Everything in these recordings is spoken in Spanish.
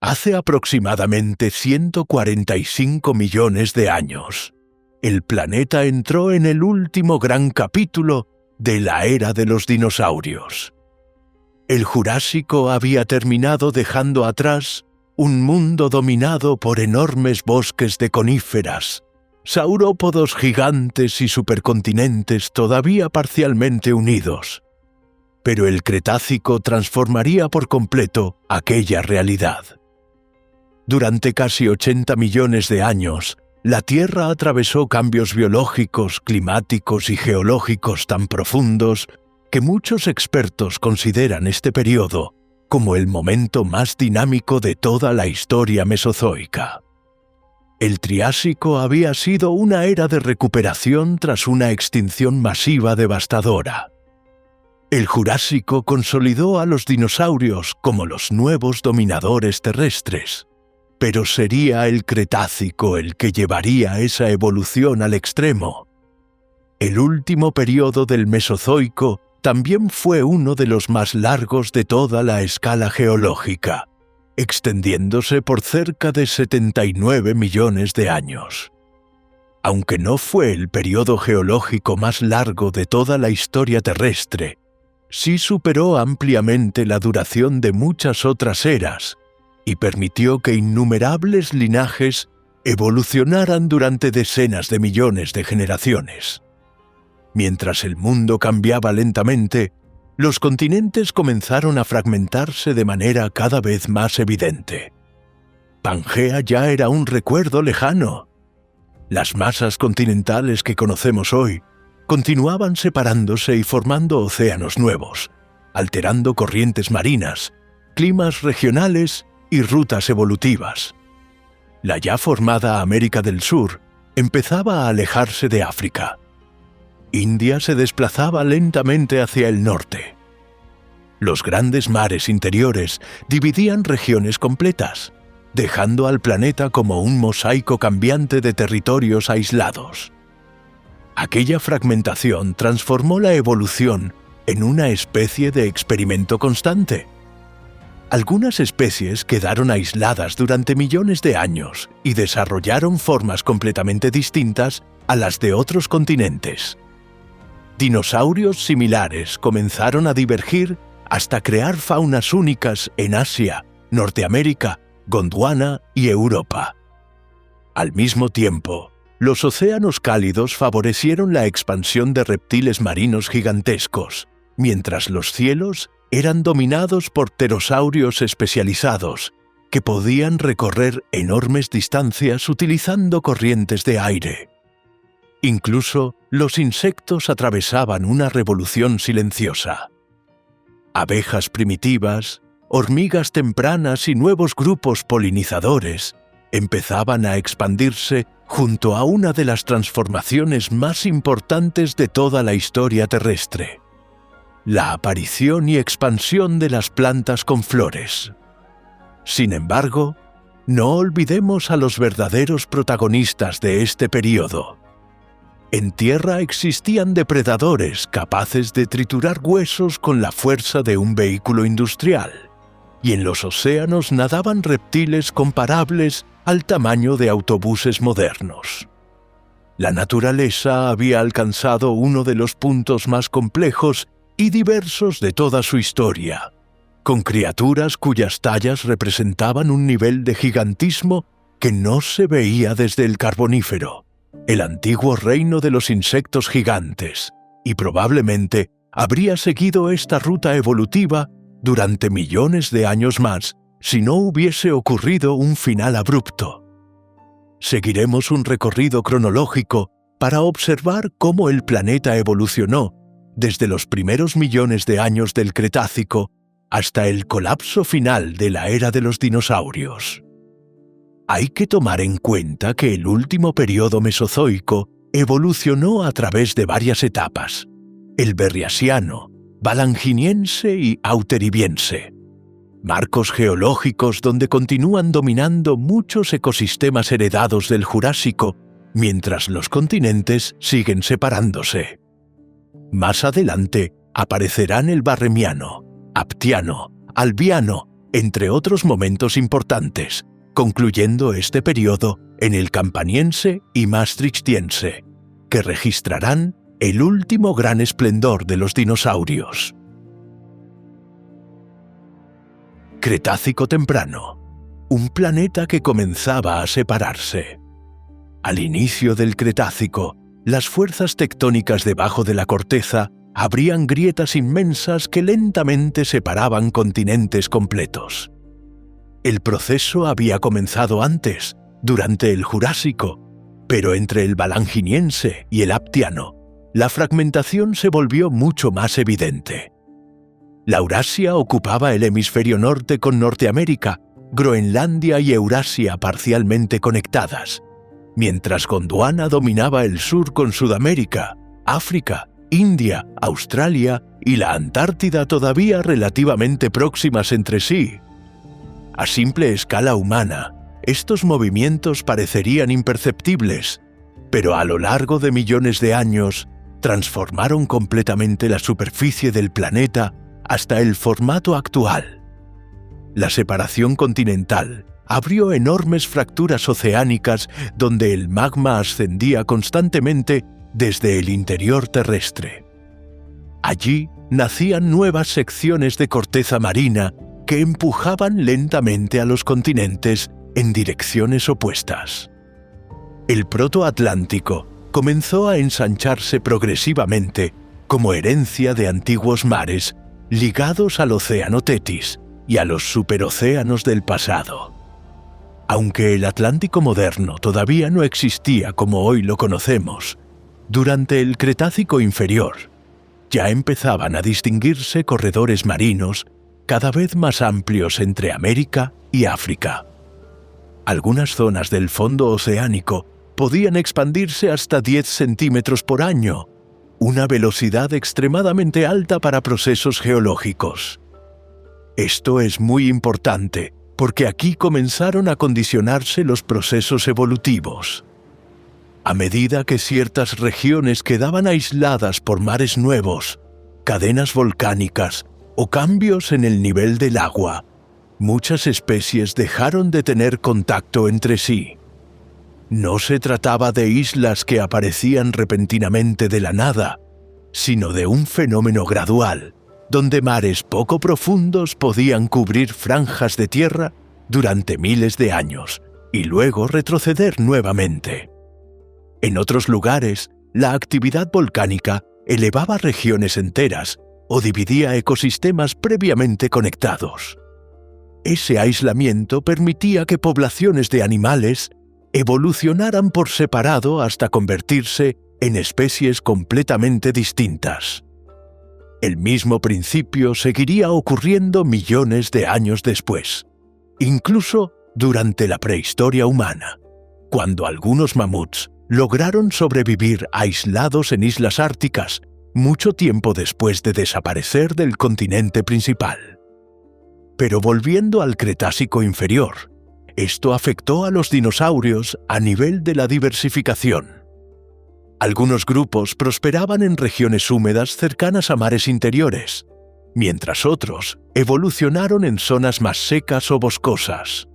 Hace aproximadamente 145 millones de años, el planeta entró en el último gran capítulo de la era de los dinosaurios. El Jurásico había terminado dejando atrás un mundo dominado por enormes bosques de coníferas, saurópodos gigantes y supercontinentes todavía parcialmente unidos. Pero el Cretácico transformaría por completo aquella realidad. Durante casi 80 millones de años, la Tierra atravesó cambios biológicos, climáticos y geológicos tan profundos que muchos expertos consideran este periodo como el momento más dinámico de toda la historia mesozoica. El Triásico había sido una era de recuperación tras una extinción masiva devastadora. El Jurásico consolidó a los dinosaurios como los nuevos dominadores terrestres, pero sería el Cretácico el que llevaría esa evolución al extremo. El último periodo del Mesozoico también fue uno de los más largos de toda la escala geológica, extendiéndose por cerca de 79 millones de años. Aunque no fue el periodo geológico más largo de toda la historia terrestre, sí superó ampliamente la duración de muchas otras eras y permitió que innumerables linajes evolucionaran durante decenas de millones de generaciones. Mientras el mundo cambiaba lentamente, los continentes comenzaron a fragmentarse de manera cada vez más evidente. Pangea ya era un recuerdo lejano. Las masas continentales que conocemos hoy continuaban separándose y formando océanos nuevos, alterando corrientes marinas, climas regionales y rutas evolutivas. La ya formada América del Sur empezaba a alejarse de África. India se desplazaba lentamente hacia el norte. Los grandes mares interiores dividían regiones completas, dejando al planeta como un mosaico cambiante de territorios aislados. Aquella fragmentación transformó la evolución en una especie de experimento constante. Algunas especies quedaron aisladas durante millones de años y desarrollaron formas completamente distintas a las de otros continentes. Dinosaurios similares comenzaron a divergir hasta crear faunas únicas en Asia, Norteamérica, Gondwana y Europa. Al mismo tiempo, los océanos cálidos favorecieron la expansión de reptiles marinos gigantescos, mientras los cielos eran dominados por pterosaurios especializados que podían recorrer enormes distancias utilizando corrientes de aire. Incluso los insectos atravesaban una revolución silenciosa. Abejas primitivas, hormigas tempranas y nuevos grupos polinizadores empezaban a expandirse junto a una de las transformaciones más importantes de toda la historia terrestre: la aparición y expansión de las plantas con flores. Sin embargo, no olvidemos a los verdaderos protagonistas de este periodo. En tierra existían depredadores capaces de triturar huesos con la fuerza de un vehículo industrial, y en los océanos nadaban reptiles comparables al tamaño de autobuses modernos. La naturaleza había alcanzado uno de los puntos más complejos y diversos de toda su historia, con criaturas cuyas tallas representaban un nivel de gigantismo que no se veía desde el Carbonífero, el antiguo reino de los insectos gigantes, y probablemente habría seguido esta ruta evolutiva durante millones de años más si no hubiese ocurrido un final abrupto. Seguiremos un recorrido cronológico para observar cómo el planeta evolucionó desde los primeros millones de años del Cretácico hasta el colapso final de la era de los dinosaurios. Hay que tomar en cuenta que el último periodo mesozoico evolucionó a través de varias etapas: el Berriasiano, Valanginiense y Auteribiense, marcos geológicos donde continúan dominando muchos ecosistemas heredados del Jurásico, mientras los continentes siguen separándose. Más adelante aparecerán el Barremiano, Aptiano, Albiano, entre otros momentos importantes, concluyendo este periodo en el Campaniense y Maastrichtiense, que registrarán el último gran esplendor de los dinosaurios. Cretácico temprano, un planeta que comenzaba a separarse. Al inicio del Cretácico, las fuerzas tectónicas debajo de la corteza abrían grietas inmensas que lentamente separaban continentes completos. El proceso había comenzado antes, durante el Jurásico, pero entre el Valanginiense y el Aptiano, la fragmentación se volvió mucho más evidente. La Eurasia ocupaba el hemisferio norte con Norteamérica, Groenlandia y Eurasia parcialmente conectadas, mientras Gondwana dominaba el sur con Sudamérica, África, India, Australia y la Antártida todavía relativamente próximas entre sí. A simple escala humana, estos movimientos parecerían imperceptibles, pero a lo largo de millones de años transformaron completamente la superficie del planeta hasta el formato actual. La separación continental abrió enormes fracturas oceánicas donde el magma ascendía constantemente desde el interior terrestre. Allí nacían nuevas secciones de corteza marina que empujaban lentamente a los continentes en direcciones opuestas. El protoatlántico comenzó a ensancharse progresivamente como herencia de antiguos mares ligados al océano Tetis y a los superocéanos del pasado. Aunque el Atlántico moderno todavía no existía como hoy lo conocemos, durante el Cretácico inferior ya empezaban a distinguirse corredores marinos cada vez más amplios entre América y África. Algunas zonas del fondo oceánico podían expandirse hasta 10 centímetros por año, una velocidad extremadamente alta para procesos geológicos. Esto es muy importante porque aquí comenzaron a condicionarse los procesos evolutivos. A medida que ciertas regiones quedaban aisladas por mares nuevos, cadenas volcánicas o cambios en el nivel del agua, muchas especies dejaron de tener contacto entre sí. No se trataba de islas que aparecían repentinamente de la nada, sino de un fenómeno gradual, donde mares poco profundos podían cubrir franjas de tierra durante miles de años y luego retroceder nuevamente. En otros lugares, la actividad volcánica elevaba regiones enteras o dividía ecosistemas previamente conectados. Ese aislamiento permitía que poblaciones de animales evolucionaran por separado hasta convertirse en especies completamente distintas. El mismo principio seguiría ocurriendo millones de años después, incluso durante la prehistoria humana, cuando algunos mamuts lograron sobrevivir aislados en islas árticas mucho tiempo después de desaparecer del continente principal. Pero volviendo al Cretácico inferior, esto afectó a los dinosaurios a nivel de la diversificación. Algunos grupos prosperaban en regiones húmedas cercanas a mares interiores, mientras otros evolucionaron en zonas más secas o boscosas.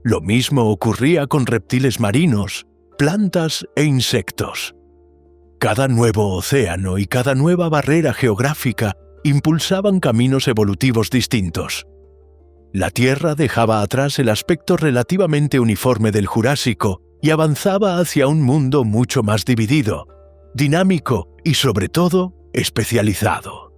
Lo mismo ocurría con reptiles marinos, plantas e insectos. Cada nuevo océano y cada nueva barrera geográfica impulsaban caminos evolutivos distintos. La Tierra dejaba atrás el aspecto relativamente uniforme del Jurásico y avanzaba hacia un mundo mucho más dividido, dinámico y, sobre todo, especializado.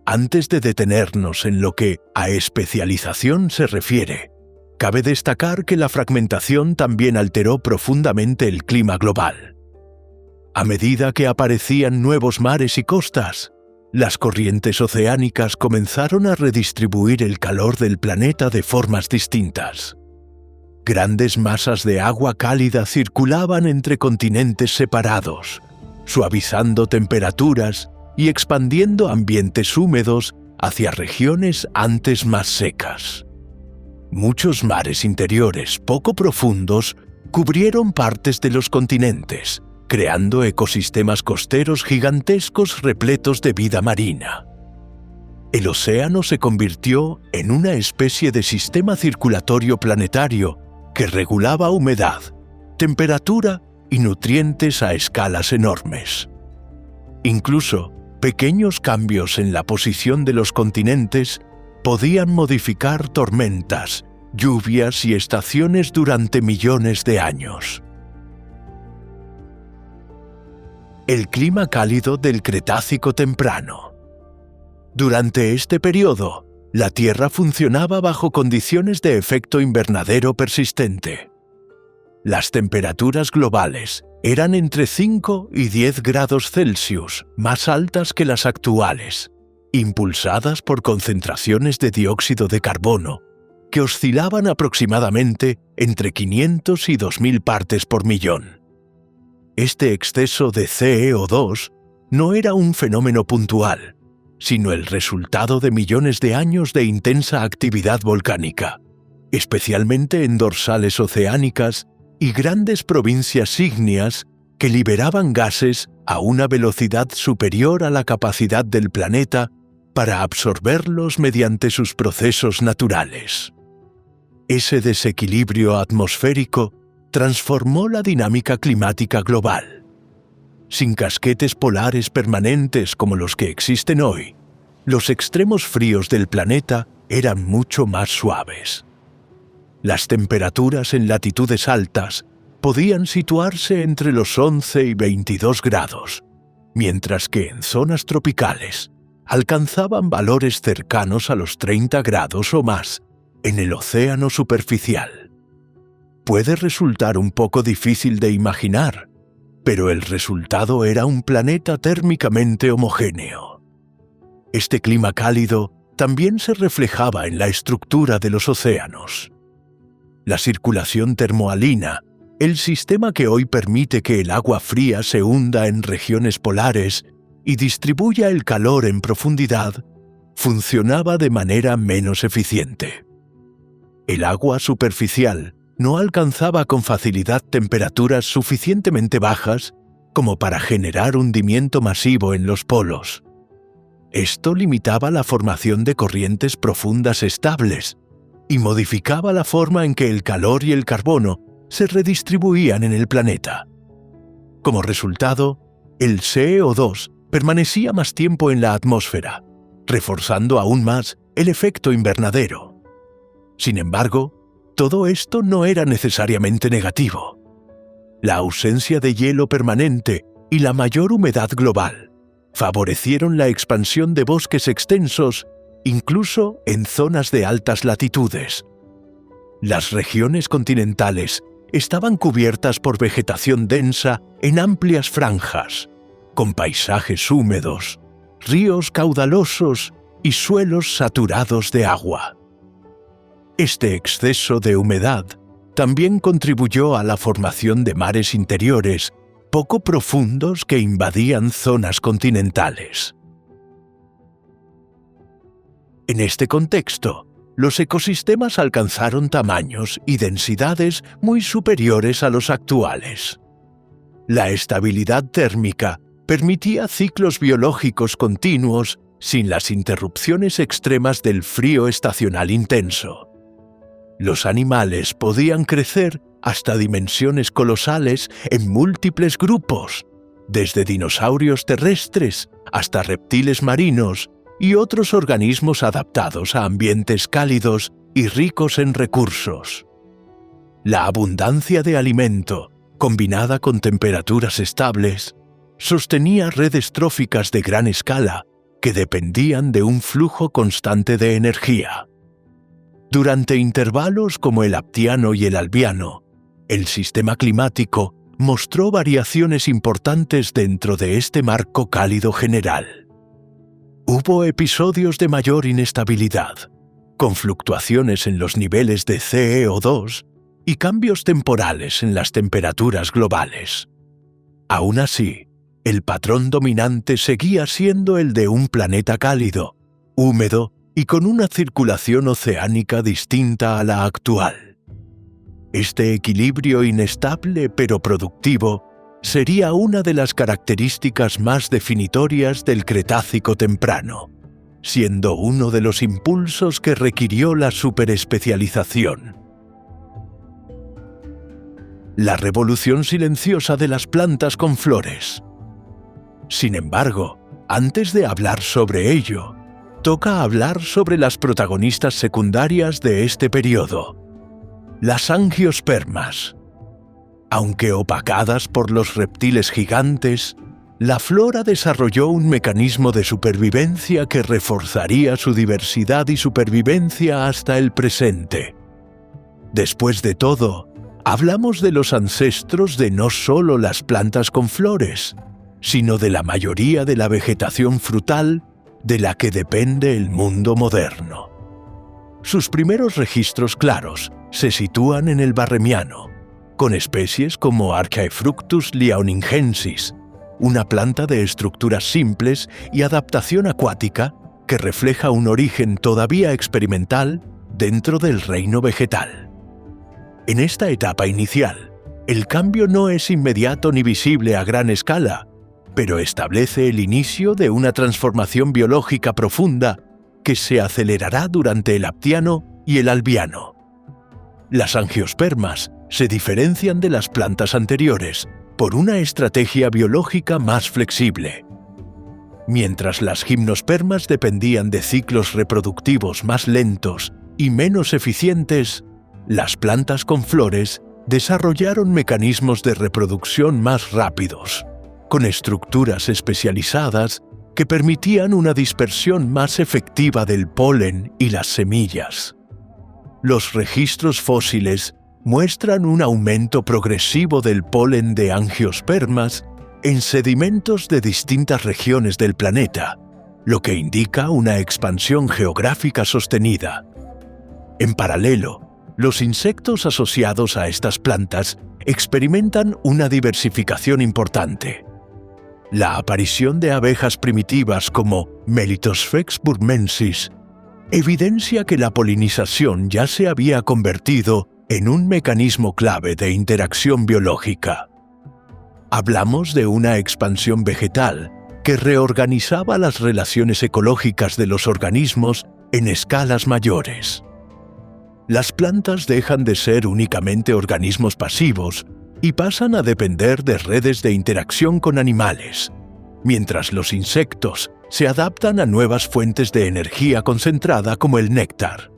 Antes de detenernos en lo que a especialización se refiere, cabe destacar que la fragmentación también alteró profundamente el clima global. A medida que aparecían nuevos mares y costas, las corrientes oceánicas comenzaron a redistribuir el calor del planeta de formas distintas. Grandes masas de agua cálida circulaban entre continentes separados, suavizando temperaturas y expandiendo ambientes húmedos hacia regiones antes más secas. Muchos mares interiores poco profundos cubrieron partes de los continentes, creando ecosistemas costeros gigantescos repletos de vida marina. el océano se convirtió en una especie de sistema circulatorio planetario que regulaba humedad, temperatura y nutrientes a escalas enormes. Incluso, pequeños cambios en la posición de los continentes podían modificar tormentas, lluvias y estaciones durante millones de años. El clima cálido del Cretácico temprano. Durante este periodo, la Tierra funcionaba bajo condiciones de efecto invernadero persistente. Las temperaturas globales eran entre 5 y 10 grados Celsius más altas que las actuales, impulsadas por concentraciones de dióxido de carbono que oscilaban aproximadamente entre 500 y 2000 partes por millón. Este exceso de CO2 no era un fenómeno puntual, sino el resultado de millones de años de intensa actividad volcánica, especialmente en dorsales oceánicas y grandes provincias ígneas que liberaban gases a una velocidad superior a la capacidad del planeta para absorberlos mediante sus procesos naturales. Ese desequilibrio atmosférico transformó la dinámica climática global. Sin casquetes polares permanentes como los que existen hoy, los extremos fríos del planeta eran mucho más suaves. Las temperaturas en latitudes altas podían situarse entre los 11 y 22 grados, mientras que en zonas tropicales alcanzaban valores cercanos a los 30 grados o más en el océano superficial. Puede resultar un poco difícil de imaginar, pero el resultado era un planeta térmicamente homogéneo. Este clima cálido también se reflejaba en la estructura de los océanos. La circulación termohalina, el sistema que hoy permite que el agua fría se hunda en regiones polares y distribuya el calor en profundidad, funcionaba de manera menos eficiente. El agua superficial no alcanzaba con facilidad temperaturas suficientemente bajas como para generar hundimiento masivo en los polos. Esto limitaba la formación de corrientes profundas estables y modificaba la forma en que el calor y el carbono se redistribuían en el planeta. Como resultado, el CO2 permanecía más tiempo en la atmósfera, reforzando aún más el efecto invernadero. Sin embargo, todo esto no era necesariamente negativo. La ausencia de hielo permanente y la mayor humedad global favorecieron la expansión de bosques extensos, incluso en zonas de altas latitudes. Las regiones continentales estaban cubiertas por vegetación densa en amplias franjas, con paisajes húmedos, ríos caudalosos y suelos saturados de agua. Este exceso de humedad también contribuyó a la formación de mares interiores poco profundos que invadían zonas continentales. En este contexto, los ecosistemas alcanzaron tamaños y densidades muy superiores a los actuales. La estabilidad térmica permitía ciclos biológicos continuos sin las interrupciones extremas del frío estacional intenso. Los animales podían crecer hasta dimensiones colosales en múltiples grupos, desde dinosaurios terrestres hasta reptiles marinos y otros organismos adaptados a ambientes cálidos y ricos en recursos. La abundancia de alimento, combinada con temperaturas estables, sostenía redes tróficas de gran escala que dependían de un flujo constante de energía. Durante intervalos como el Aptiano y el Albiano, el sistema climático mostró variaciones importantes dentro de este marco cálido general. Hubo episodios de mayor inestabilidad, con fluctuaciones en los niveles de CO2 y cambios temporales en las temperaturas globales. Aún así, el patrón dominante seguía siendo el de un planeta cálido, húmedo y con una circulación oceánica distinta a la actual. Este equilibrio inestable pero productivo sería una de las características más definitorias del Cretácico temprano, siendo uno de los impulsos que requirió la superespecialización. La revolución silenciosa de las plantas con flores. Sin embargo, antes de hablar sobre ello, toca hablar sobre las protagonistas secundarias de este periodo, las angiospermas. Aunque opacadas por los reptiles gigantes, la flora desarrolló un mecanismo de supervivencia que reforzaría su diversidad y supervivencia hasta el presente. Después de todo, hablamos de los ancestros de no solo las plantas con flores, sino de la mayoría de la vegetación frutal de la que depende el mundo moderno. Sus primeros registros claros se sitúan en el Barremiano, con especies como Archaefructus leoningensis, una planta de estructuras simples y adaptación acuática que refleja un origen todavía experimental dentro del reino vegetal. En esta etapa inicial, el cambio no es inmediato ni visible a gran escala, pero establece el inicio de una transformación biológica profunda que se acelerará durante el Aptiano y el Albiano. Las angiospermas se diferencian de las plantas anteriores por una estrategia biológica más flexible. Mientras las gimnospermas dependían de ciclos reproductivos más lentos y menos eficientes, las plantas con flores desarrollaron mecanismos de reproducción más rápidos, con estructuras especializadas que permitían una dispersión más efectiva del polen y las semillas. Los registros fósiles muestran un aumento progresivo del polen de angiospermas en sedimentos de distintas regiones del planeta, lo que indica una expansión geográfica sostenida. En paralelo, los insectos asociados a estas plantas experimentan una diversificación importante. La aparición de abejas primitivas como Melitosphex burmensis evidencia que la polinización ya se había convertido en un mecanismo clave de interacción biológica. Hablamos de una expansión vegetal que reorganizaba las relaciones ecológicas de los organismos en escalas mayores. Las plantas dejan de ser únicamente organismos pasivos y pasan a depender de redes de interacción con animales, mientras los insectos se adaptan a nuevas fuentes de energía concentrada como el néctar.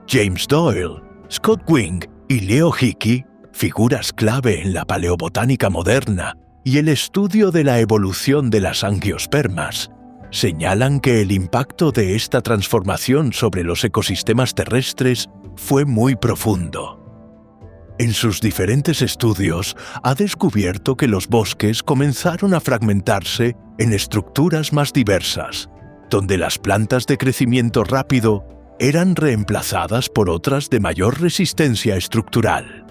James Doyle, Scott Wing y Leo Hickey, figuras clave en la paleobotánica moderna y el estudio de la evolución de las angiospermas, señalan que el impacto de esta transformación sobre los ecosistemas terrestres fue muy profundo. En sus diferentes estudios, ha descubierto que los bosques comenzaron a fragmentarse en estructuras más diversas, donde las plantas de crecimiento rápido eran reemplazadas por otras de mayor resistencia estructural.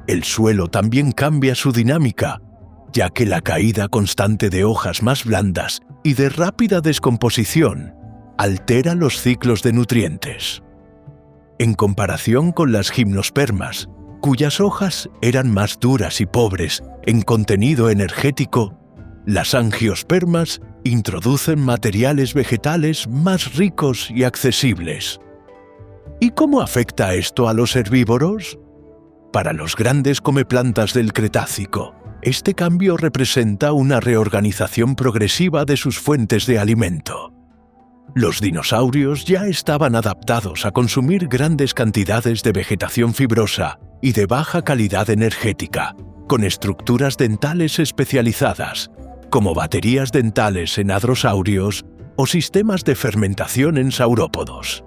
El suelo también cambia su dinámica, ya que la caída constante de hojas más blandas y de rápida descomposición altera los ciclos de nutrientes. En comparación con las gimnospermas, cuyas hojas eran más duras y pobres en contenido energético, las angiospermas introducen materiales vegetales más ricos y accesibles. ¿Y cómo afecta esto a los herbívoros? Para los grandes comeplantas del Cretácico, este cambio representa una reorganización progresiva de sus fuentes de alimento. Los dinosaurios ya estaban adaptados a consumir grandes cantidades de vegetación fibrosa y de baja calidad energética, con estructuras dentales especializadas, como baterías dentales en hadrosaurios o sistemas de fermentación en saurópodos.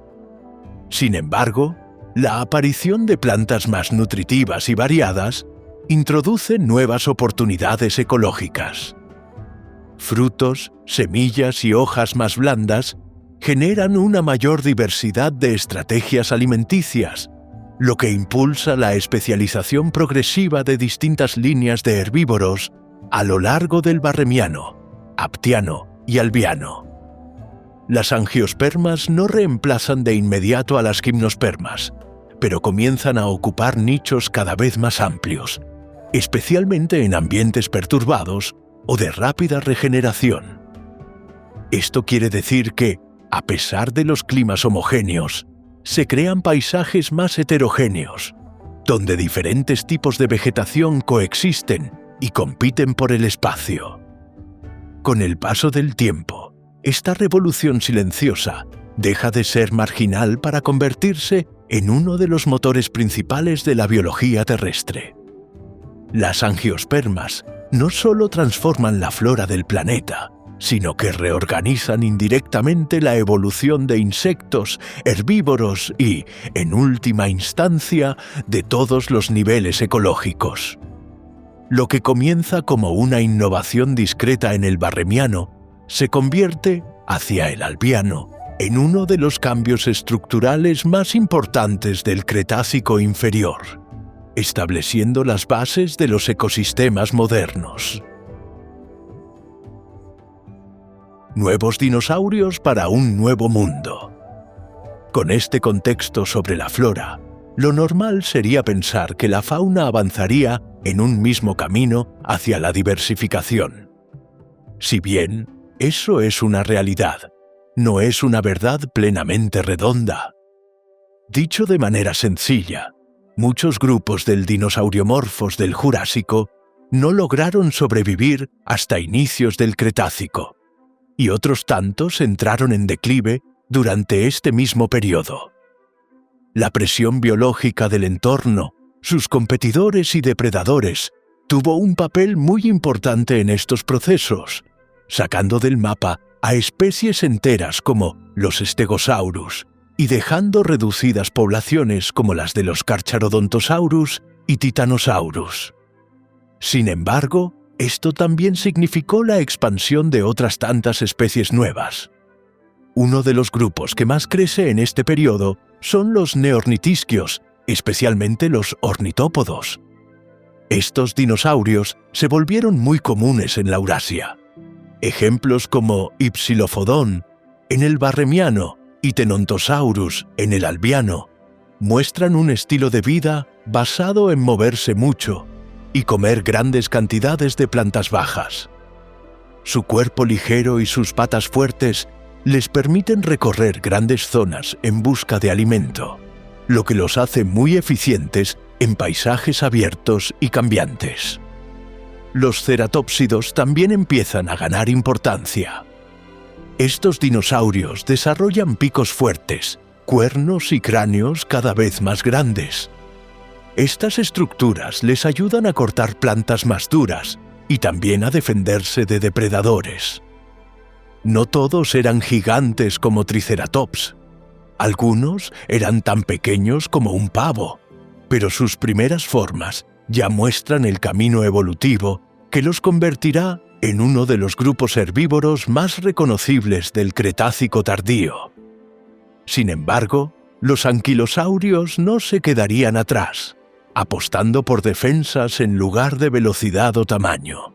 Sin embargo, la aparición de plantas más nutritivas y variadas introduce nuevas oportunidades ecológicas. Frutos, semillas y hojas más blandas generan una mayor diversidad de estrategias alimenticias, lo que impulsa la especialización progresiva de distintas líneas de herbívoros a lo largo del Barremiano, Aptiano y Albiano. Las angiospermas no reemplazan de inmediato a las gimnospermas, pero comienzan a ocupar nichos cada vez más amplios, especialmente en ambientes perturbados o de rápida regeneración. Esto quiere decir que, a pesar de los climas homogéneos, se crean paisajes más heterogéneos, donde diferentes tipos de vegetación coexisten y compiten por el espacio. Con el paso del tiempo, esta revolución silenciosa deja de ser marginal para convertirse en uno de los motores principales de la biología terrestre. Las angiospermas no solo transforman la flora del planeta, sino que reorganizan indirectamente la evolución de insectos, herbívoros y, en última instancia, de todos los niveles ecológicos. Lo que comienza como una innovación discreta en el Barremiano se convierte, hacia el Albiano, en uno de los cambios estructurales más importantes del Cretácico inferior, estableciendo las bases de los ecosistemas modernos. Nuevos dinosaurios para un nuevo mundo. Con este contexto sobre la flora, lo normal sería pensar que la fauna avanzaría en un mismo camino hacia la diversificación. Si bien eso es una realidad, no es una verdad plenamente redonda. Dicho de manera sencilla, muchos grupos del dinosauriomorfos del Jurásico no lograron sobrevivir hasta inicios del Cretácico, y otros tantos entraron en declive durante este mismo periodo. La presión biológica del entorno, sus competidores y depredadores, tuvo un papel muy importante en estos procesos, sacando del mapa a especies enteras como los Stegosaurus y dejando reducidas poblaciones como las de los Carcharodontosaurus y Titanosaurus. Sin embargo, esto también significó la expansión de otras tantas especies nuevas. Uno de los grupos que más crece en este periodo son los neornitisquios, especialmente los ornitópodos. Estos dinosaurios se volvieron muy comunes en la Eurasia. Ejemplos como Hypsilophodon en el Barremiano y Tenontosaurus en el Albiano muestran un estilo de vida basado en moverse mucho y comer grandes cantidades de plantas bajas. Su cuerpo ligero y sus patas fuertes les permiten recorrer grandes zonas en busca de alimento, lo que los hace muy eficientes en paisajes abiertos y cambiantes. Los ceratópsidos también empiezan a ganar importancia. Estos dinosaurios desarrollan picos fuertes, cuernos y cráneos cada vez más grandes. Estas estructuras les ayudan a cortar plantas más duras y también a defenderse de depredadores. No todos eran gigantes como Triceratops. Algunos eran tan pequeños como un pavo, pero sus primeras formas ya muestran el camino evolutivo que los convertirá en uno de los grupos herbívoros más reconocibles del Cretácico tardío. Sin embargo, los anquilosaurios no se quedarían atrás, apostando por defensas en lugar de velocidad o tamaño.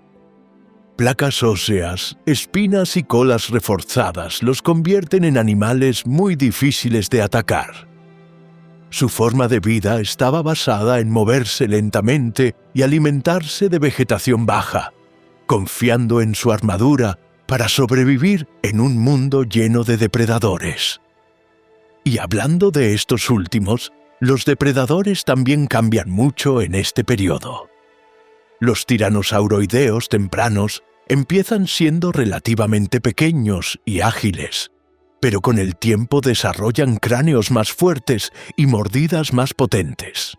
Placas óseas, espinas y colas reforzadas los convierten en animales muy difíciles de atacar. Su forma de vida estaba basada en moverse lentamente y alimentarse de vegetación baja, confiando en su armadura para sobrevivir en un mundo lleno de depredadores. Y hablando de estos últimos, los depredadores también cambian mucho en este periodo. Los tiranosauroideos tempranos empiezan siendo relativamente pequeños y ágiles, pero con el tiempo desarrollan cráneos más fuertes y mordidas más potentes.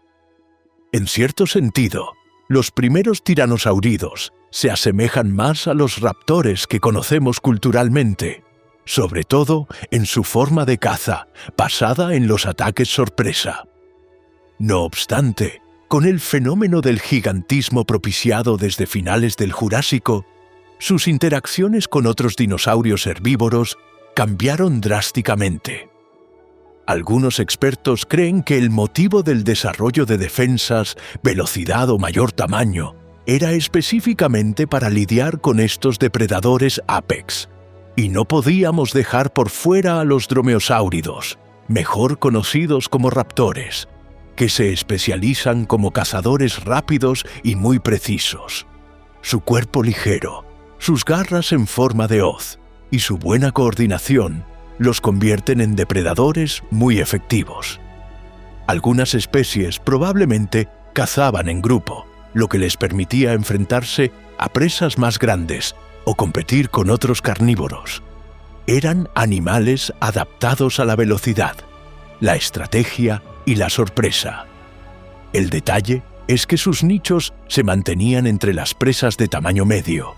En cierto sentido, los primeros tiranosauridos se asemejan más a los raptores que conocemos culturalmente, sobre todo en su forma de caza, basada en los ataques sorpresa. No obstante, con el fenómeno del gigantismo propiciado desde finales del Jurásico, sus interacciones con otros dinosaurios herbívoros cambiaron drásticamente. Algunos expertos creen que el motivo del desarrollo de defensas, velocidad o mayor tamaño era específicamente para lidiar con estos depredadores apex, y no podíamos dejar por fuera a los dromeosáuridos, mejor conocidos como raptores, que se especializan como cazadores rápidos y muy precisos. Su cuerpo ligero, sus garras en forma de hoz y su buena coordinación los convierten en depredadores muy efectivos. Algunas especies probablemente cazaban en grupo, lo que les permitía enfrentarse a presas más grandes o competir con otros carnívoros. Eran animales adaptados a la velocidad, la estrategia y la sorpresa. El detalle es que sus nichos se mantenían entre las presas de tamaño medio,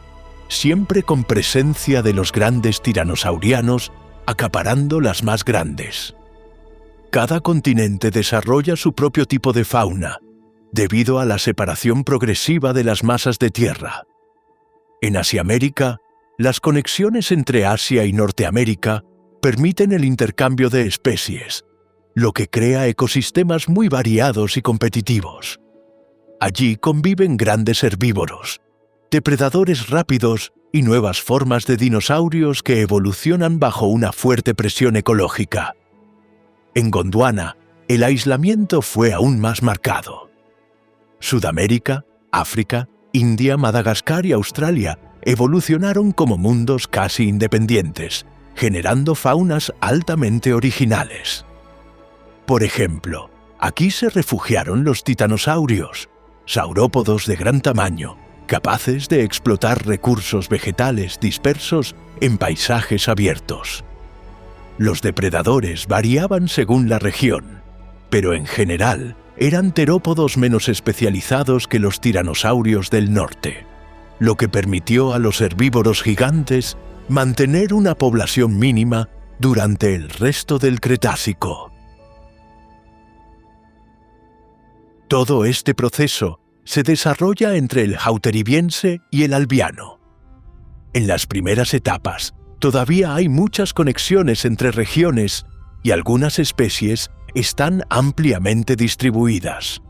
siempre con presencia de los grandes tiranosaurianos acaparando las más grandes. Cada continente desarrolla su propio tipo de fauna, debido a la separación progresiva de las masas de tierra. En Asiamérica, las conexiones entre Asia y Norteamérica permiten el intercambio de especies, lo que crea ecosistemas muy variados y competitivos. Allí conviven grandes herbívoros, depredadores rápidos y nuevas formas de dinosaurios que evolucionan bajo una fuerte presión ecológica. En Gondwana, el aislamiento fue aún más marcado. Sudamérica, África, India, Madagascar y Australia evolucionaron como mundos casi independientes, generando faunas altamente originales. Por ejemplo, aquí se refugiaron los titanosaurios, saurópodos de gran tamaño, capaces de explotar recursos vegetales dispersos en paisajes abiertos. Los depredadores variaban según la región, pero en general eran terópodos menos especializados que los tiranosaurios del norte, lo que permitió a los herbívoros gigantes mantener una población mínima durante el resto del Cretácico. Todo este proceso se desarrolla entre el Hauteriviense y el Albiano. En las primeras etapas, todavía hay muchas conexiones entre regiones y algunas especies están ampliamente distribuidas.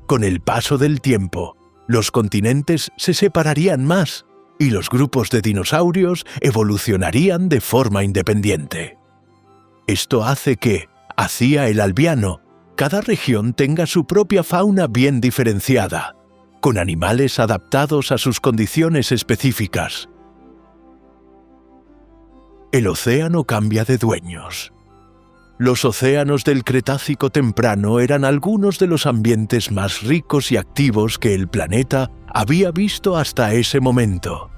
Con el paso del tiempo, los continentes se separarían más y los grupos de dinosaurios evolucionarían de forma independiente. Esto hace que, hacia el Albiano, cada región tenga su propia fauna bien diferenciada, con animales adaptados a sus condiciones específicas. El océano cambia de dueños. Los océanos del Cretácico temprano eran algunos de los ambientes más ricos y activos que el planeta había visto hasta ese momento.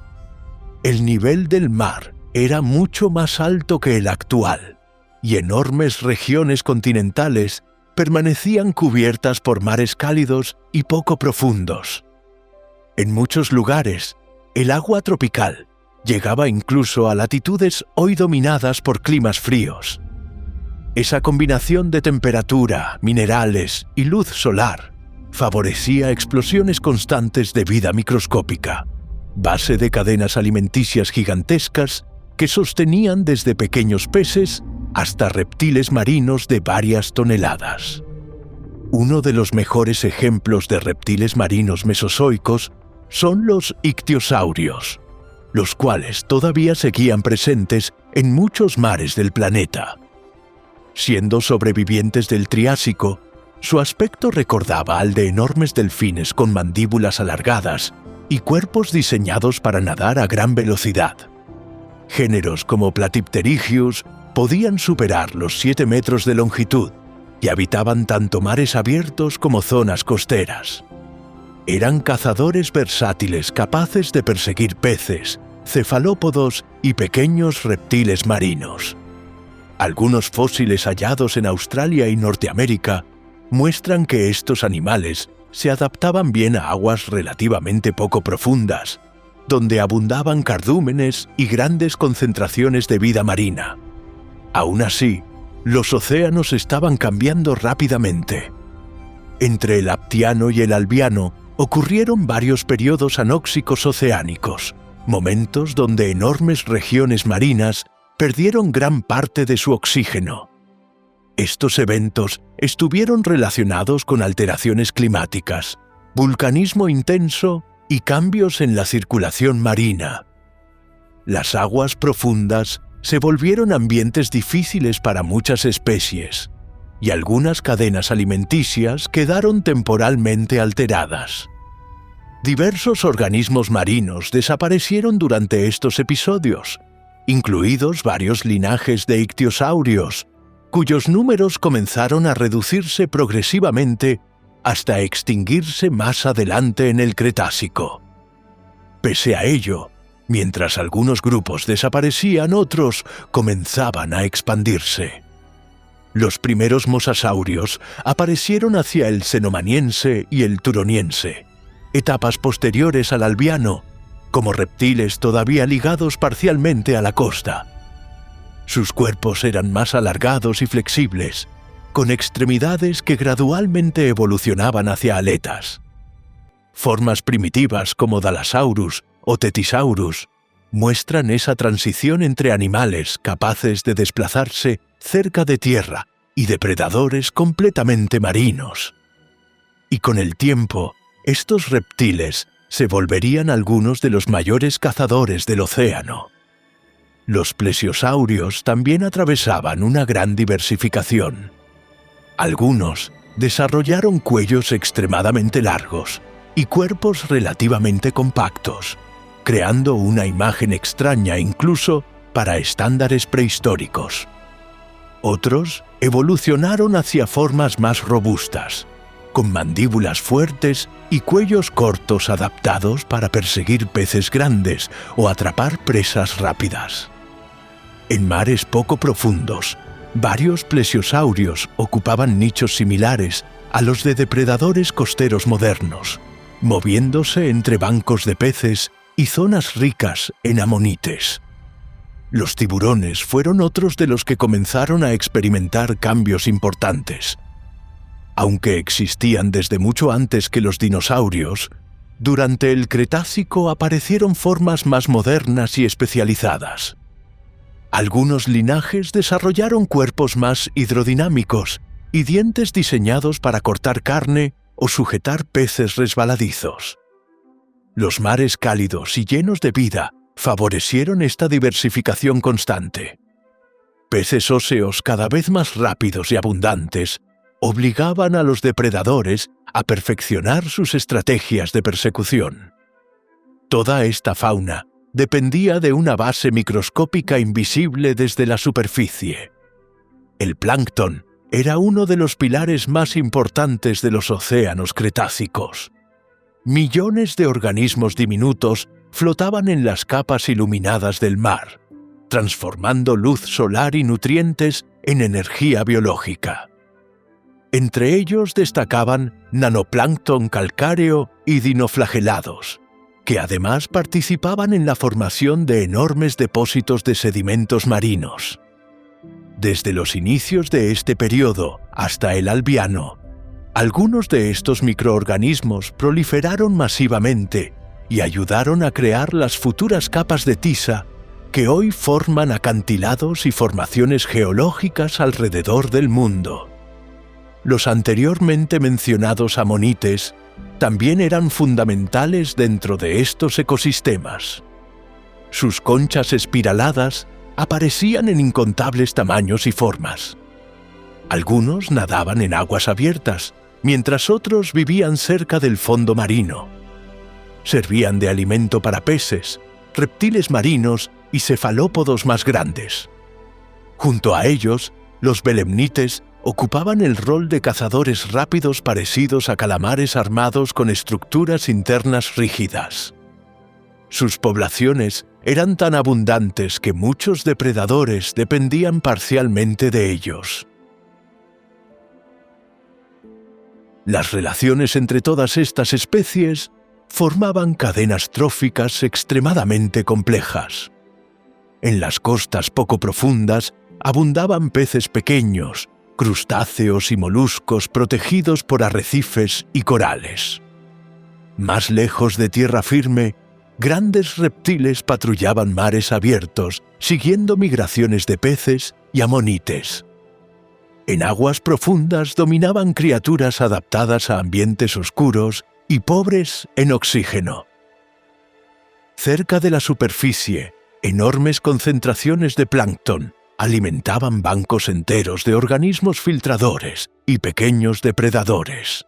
El nivel del mar era mucho más alto que el actual, y enormes regiones continentales permanecían cubiertas por mares cálidos y poco profundos. En muchos lugares, el agua tropical llegaba incluso a latitudes hoy dominadas por climas fríos. Esa combinación de temperatura, minerales y luz solar favorecía explosiones constantes de vida microscópica, base de cadenas alimenticias gigantescas que sostenían desde pequeños peces hasta reptiles marinos de varias toneladas. Uno de los mejores ejemplos de reptiles marinos mesozoicos son los ictiosaurios, los cuales todavía seguían presentes en muchos mares del planeta. Siendo sobrevivientes del Triásico, su aspecto recordaba al de enormes delfines con mandíbulas alargadas y cuerpos diseñados para nadar a gran velocidad. Géneros como Platypterygius podían superar los 7 metros de longitud y habitaban tanto mares abiertos como zonas costeras. Eran cazadores versátiles capaces de perseguir peces, cefalópodos y pequeños reptiles marinos. Algunos fósiles hallados en Australia y Norteamérica muestran que estos animales se adaptaban bien a aguas relativamente poco profundas, donde abundaban cardúmenes y grandes concentraciones de vida marina. Aún así, los océanos estaban cambiando rápidamente. Entre el Aptiano y el Albiano ocurrieron varios periodos anóxicos oceánicos, momentos donde enormes regiones marinas perdieron gran parte de su oxígeno. Estos eventos estuvieron relacionados con alteraciones climáticas, vulcanismo intenso y cambios en la circulación marina. Las aguas profundas se volvieron ambientes difíciles para muchas especies, y algunas cadenas alimenticias quedaron temporalmente alteradas. Diversos organismos marinos desaparecieron durante estos episodios, incluidos varios linajes de ictiosaurios, cuyos números comenzaron a reducirse progresivamente hasta extinguirse más adelante en el Cretácico. Pese a ello, mientras algunos grupos desaparecían, otros comenzaban a expandirse. Los primeros mosasaurios aparecieron hacia el cenomaniense y el turoniense, etapas posteriores al albiano, como reptiles todavía ligados parcialmente a la costa. Sus cuerpos eran más alargados y flexibles, con extremidades que gradualmente evolucionaban hacia aletas. Formas primitivas como Dalasaurus o Tetisaurus muestran esa transición entre animales capaces de desplazarse cerca de tierra y depredadores completamente marinos. Y con el tiempo, estos reptiles se volverían algunos de los mayores cazadores del océano. Los plesiosaurios también atravesaban una gran diversificación. Algunos desarrollaron cuellos extremadamente largos y cuerpos relativamente compactos, creando una imagen extraña incluso para estándares prehistóricos. Otros evolucionaron hacia formas más robustas, con mandíbulas fuertes y cuellos cortos adaptados para perseguir peces grandes o atrapar presas rápidas. En mares poco profundos, varios plesiosaurios ocupaban nichos similares a los de depredadores costeros modernos, moviéndose entre bancos de peces y zonas ricas en amonites. Los tiburones fueron otros de los que comenzaron a experimentar cambios importantes. Aunque existían desde mucho antes que los dinosaurios, durante el Cretácico aparecieron formas más modernas y especializadas. Algunos linajes desarrollaron cuerpos más hidrodinámicos y dientes diseñados para cortar carne o sujetar peces resbaladizos. Los mares cálidos y llenos de vida favorecieron esta diversificación constante. Peces óseos cada vez más rápidos y abundantes obligaban a los depredadores a perfeccionar sus estrategias de persecución. Toda esta fauna dependía de una base microscópica invisible desde la superficie. El plancton era uno de los pilares más importantes de los océanos cretácicos. Millones de organismos diminutos flotaban en las capas iluminadas del mar, transformando luz solar y nutrientes en energía biológica. Entre ellos destacaban nanoplancton calcáreo y dinoflagelados, que además participaban en la formación de enormes depósitos de sedimentos marinos. Desde los inicios de este periodo hasta el Albiano, algunos de estos microorganismos proliferaron masivamente y ayudaron a crear las futuras capas de tisa que hoy forman acantilados y formaciones geológicas alrededor del mundo. Los anteriormente mencionados amonites también eran fundamentales dentro de estos ecosistemas. Sus conchas espiraladas aparecían en incontables tamaños y formas. Algunos nadaban en aguas abiertas, mientras otros vivían cerca del fondo marino. Servían de alimento para peces, reptiles marinos y cefalópodos más grandes. Junto a ellos, los belemnites ocupaban el rol de cazadores rápidos parecidos a calamares armados con estructuras internas rígidas. Sus poblaciones eran tan abundantes que muchos depredadores dependían parcialmente de ellos. Las relaciones entre todas estas especies formaban cadenas tróficas extremadamente complejas. En las costas poco profundas abundaban peces pequeños, crustáceos y moluscos protegidos por arrecifes y corales. Más lejos de tierra firme, grandes reptiles patrullaban mares abiertos, siguiendo migraciones de peces y amonites. En aguas profundas dominaban criaturas adaptadas a ambientes oscuros y pobres en oxígeno. Cerca de la superficie, enormes concentraciones de plancton alimentaban bancos enteros de organismos filtradores y pequeños depredadores.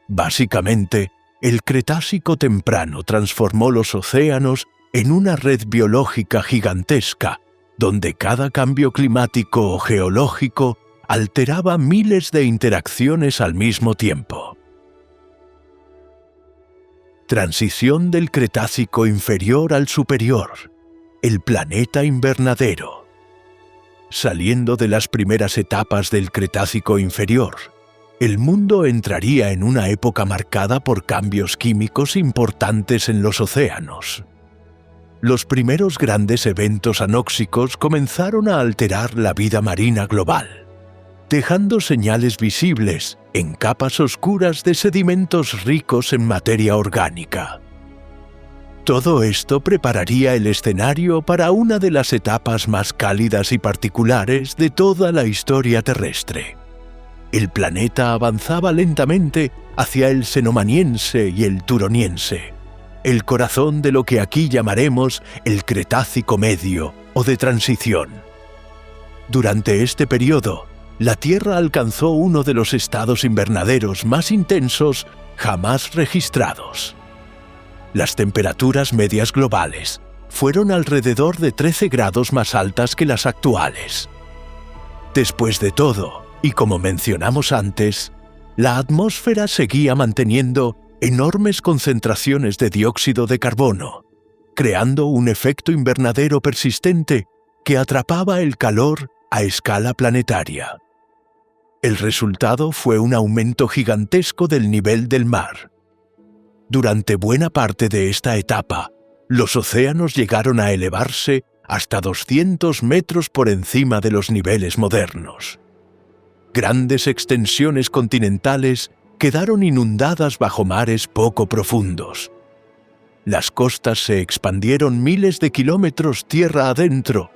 Básicamente, el Cretácico temprano transformó los océanos en una red biológica gigantesca, donde cada cambio climático o geológico alteraba miles de interacciones al mismo tiempo. Transición del Cretácico inferior al superior, el planeta invernadero. Saliendo de las primeras etapas del Cretácico inferior, el mundo entraría en una época marcada por cambios químicos importantes en los océanos. Los primeros grandes eventos anóxicos comenzaron a alterar la vida marina global, dejando señales visibles en capas oscuras de sedimentos ricos en materia orgánica. Todo esto prepararía el escenario para una de las etapas más cálidas y particulares de toda la historia terrestre. El planeta avanzaba lentamente hacia el Cenomaniense y el Turoniense, el corazón de lo que aquí llamaremos el Cretácico Medio o de transición. Durante este periodo, la Tierra alcanzó uno de los estados invernaderos más intensos jamás registrados. Las temperaturas medias globales fueron alrededor de 13 grados más altas que las actuales. Después de todo, y como mencionamos antes, la atmósfera seguía manteniendo enormes concentraciones de dióxido de carbono, creando un efecto invernadero persistente que atrapaba el calor a escala planetaria. El resultado fue un aumento gigantesco del nivel del mar. Durante buena parte de esta etapa, los océanos llegaron a elevarse hasta 200 metros por encima de los niveles modernos. Grandes extensiones continentales quedaron inundadas bajo mares poco profundos. Las costas se expandieron miles de kilómetros tierra adentro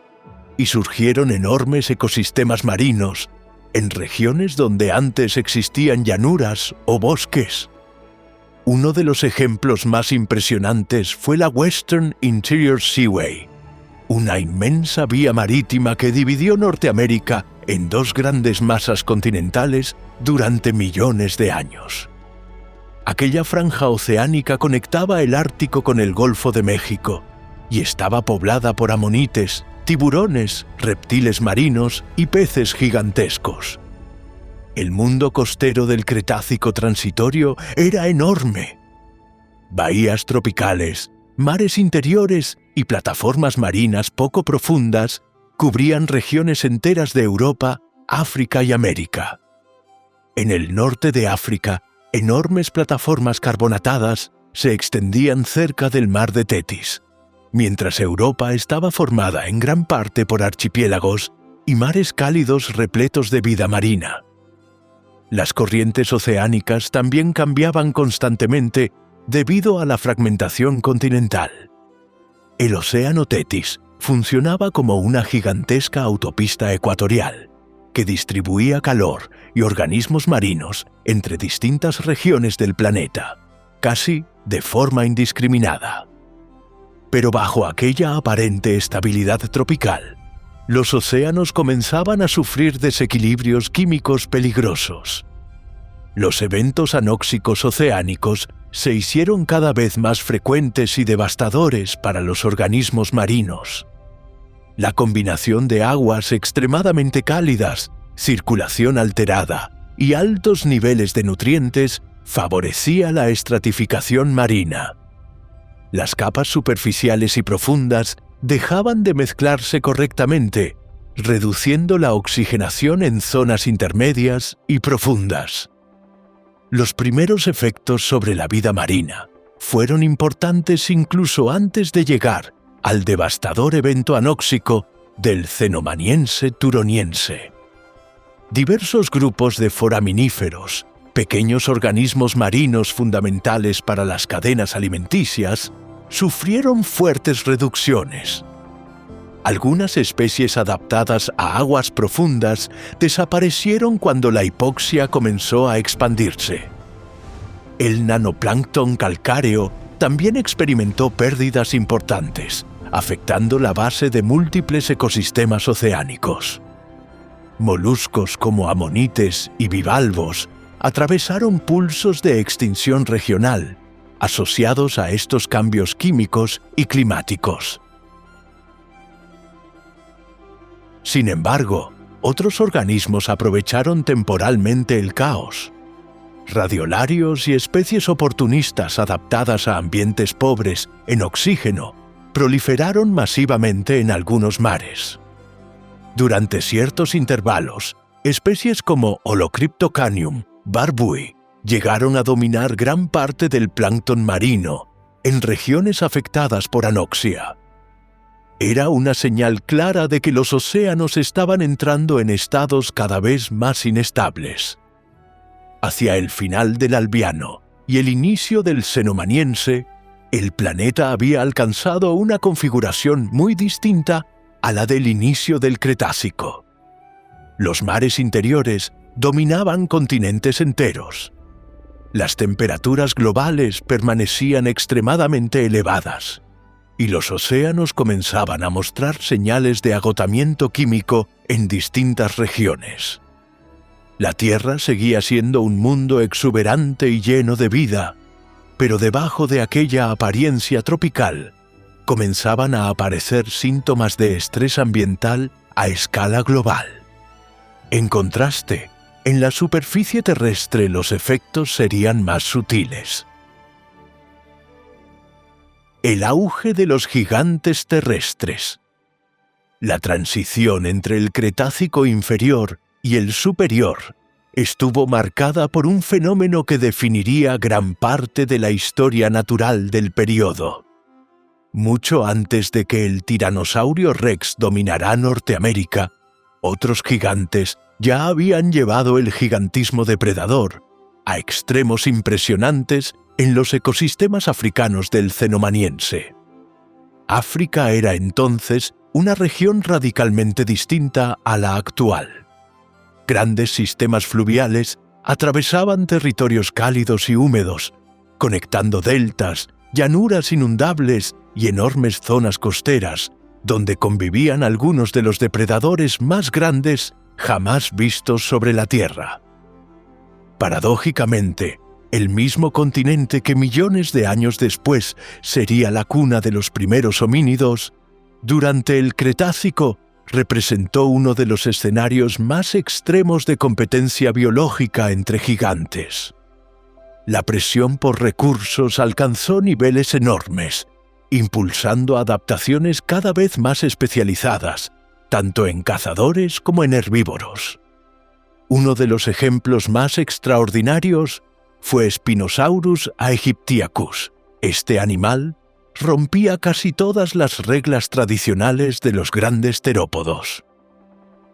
y surgieron enormes ecosistemas marinos en regiones donde antes existían llanuras o bosques. Uno de los ejemplos más impresionantes fue la Western Interior Seaway, una inmensa vía marítima que dividió Norteamérica en dos grandes masas continentales durante millones de años. Aquella franja oceánica conectaba el Ártico con el Golfo de México y estaba poblada por amonites, tiburones, reptiles marinos y peces gigantescos. El mundo costero del Cretácico transitorio era enorme. Bahías tropicales, mares interiores y plataformas marinas poco profundas cubrían regiones enteras de Europa, África y América. En el norte de África, enormes plataformas carbonatadas se extendían cerca del mar de Tetis, mientras Europa estaba formada en gran parte por archipiélagos y mares cálidos repletos de vida marina. Las corrientes oceánicas también cambiaban constantemente debido a la fragmentación continental. El océano Tetis funcionaba como una gigantesca autopista ecuatorial que distribuía calor y organismos marinos entre distintas regiones del planeta, casi de forma indiscriminada. Pero bajo aquella aparente estabilidad tropical, los océanos comenzaban a sufrir desequilibrios químicos peligrosos. Los eventos anóxicos oceánicos se hicieron cada vez más frecuentes y devastadores para los organismos marinos. La combinación de aguas extremadamente cálidas, circulación alterada y altos niveles de nutrientes favorecía la estratificación marina. Las capas superficiales y profundas dejaban de mezclarse correctamente, reduciendo la oxigenación en zonas intermedias y profundas. Los primeros efectos sobre la vida marina fueron importantes incluso antes de llegar al devastador evento anóxico del Cenomaniense-Turoniense. Diversos grupos de foraminíferos, pequeños organismos marinos fundamentales para las cadenas alimenticias, sufrieron fuertes reducciones. Algunas especies adaptadas a aguas profundas desaparecieron cuando la hipoxia comenzó a expandirse. El nanoplancton calcáreo también experimentó pérdidas importantes, afectando la base de múltiples ecosistemas oceánicos. Moluscos como amonites y bivalvos atravesaron pulsos de extinción regional asociados a estos cambios químicos y climáticos. Sin embargo, otros organismos aprovecharon temporalmente el caos. Radiolarios y especies oportunistas adaptadas a ambientes pobres en oxígeno proliferaron masivamente en algunos mares. Durante ciertos intervalos, especies como Holocriptocanium, barbui, llegaron a dominar gran parte del plancton marino en regiones afectadas por anoxia. Era una señal clara de que los océanos estaban entrando en estados cada vez más inestables. Hacia el final del Albiano y el inicio del Cenomaniense, el planeta había alcanzado una configuración muy distinta a la del inicio del Cretácico. Los mares interiores dominaban continentes enteros. Las temperaturas globales permanecían extremadamente elevadas, y los océanos comenzaban a mostrar señales de agotamiento químico en distintas regiones. La Tierra seguía siendo un mundo exuberante y lleno de vida, pero debajo de aquella apariencia tropical, comenzaban a aparecer síntomas de estrés ambiental a escala global. En contraste, en la superficie terrestre los efectos serían más sutiles. El auge de los gigantes terrestres. La transición entre el Cretácico inferior y el superior estuvo marcada por un fenómeno que definiría gran parte de la historia natural del período. Mucho antes de que el tiranosaurio Rex dominara Norteamérica, otros gigantes ya habían llevado el gigantismo depredador a extremos impresionantes en los ecosistemas africanos del Cenomaniense. África era entonces una región radicalmente distinta a la actual. Grandes sistemas fluviales atravesaban territorios cálidos y húmedos, conectando deltas, llanuras inundables y enormes zonas costeras, donde convivían algunos de los depredadores más grandes jamás vistos sobre la Tierra. Paradójicamente, el mismo continente que millones de años después sería la cuna de los primeros homínidos, durante el Cretácico representó uno de los escenarios más extremos de competencia biológica entre gigantes. La presión por recursos alcanzó niveles enormes, impulsando adaptaciones cada vez más especializadas, tanto en cazadores como en herbívoros. Uno de los ejemplos más extraordinarios fue Spinosaurus aegyptiacus. Este animal rompía casi todas las reglas tradicionales de los grandes terópodos.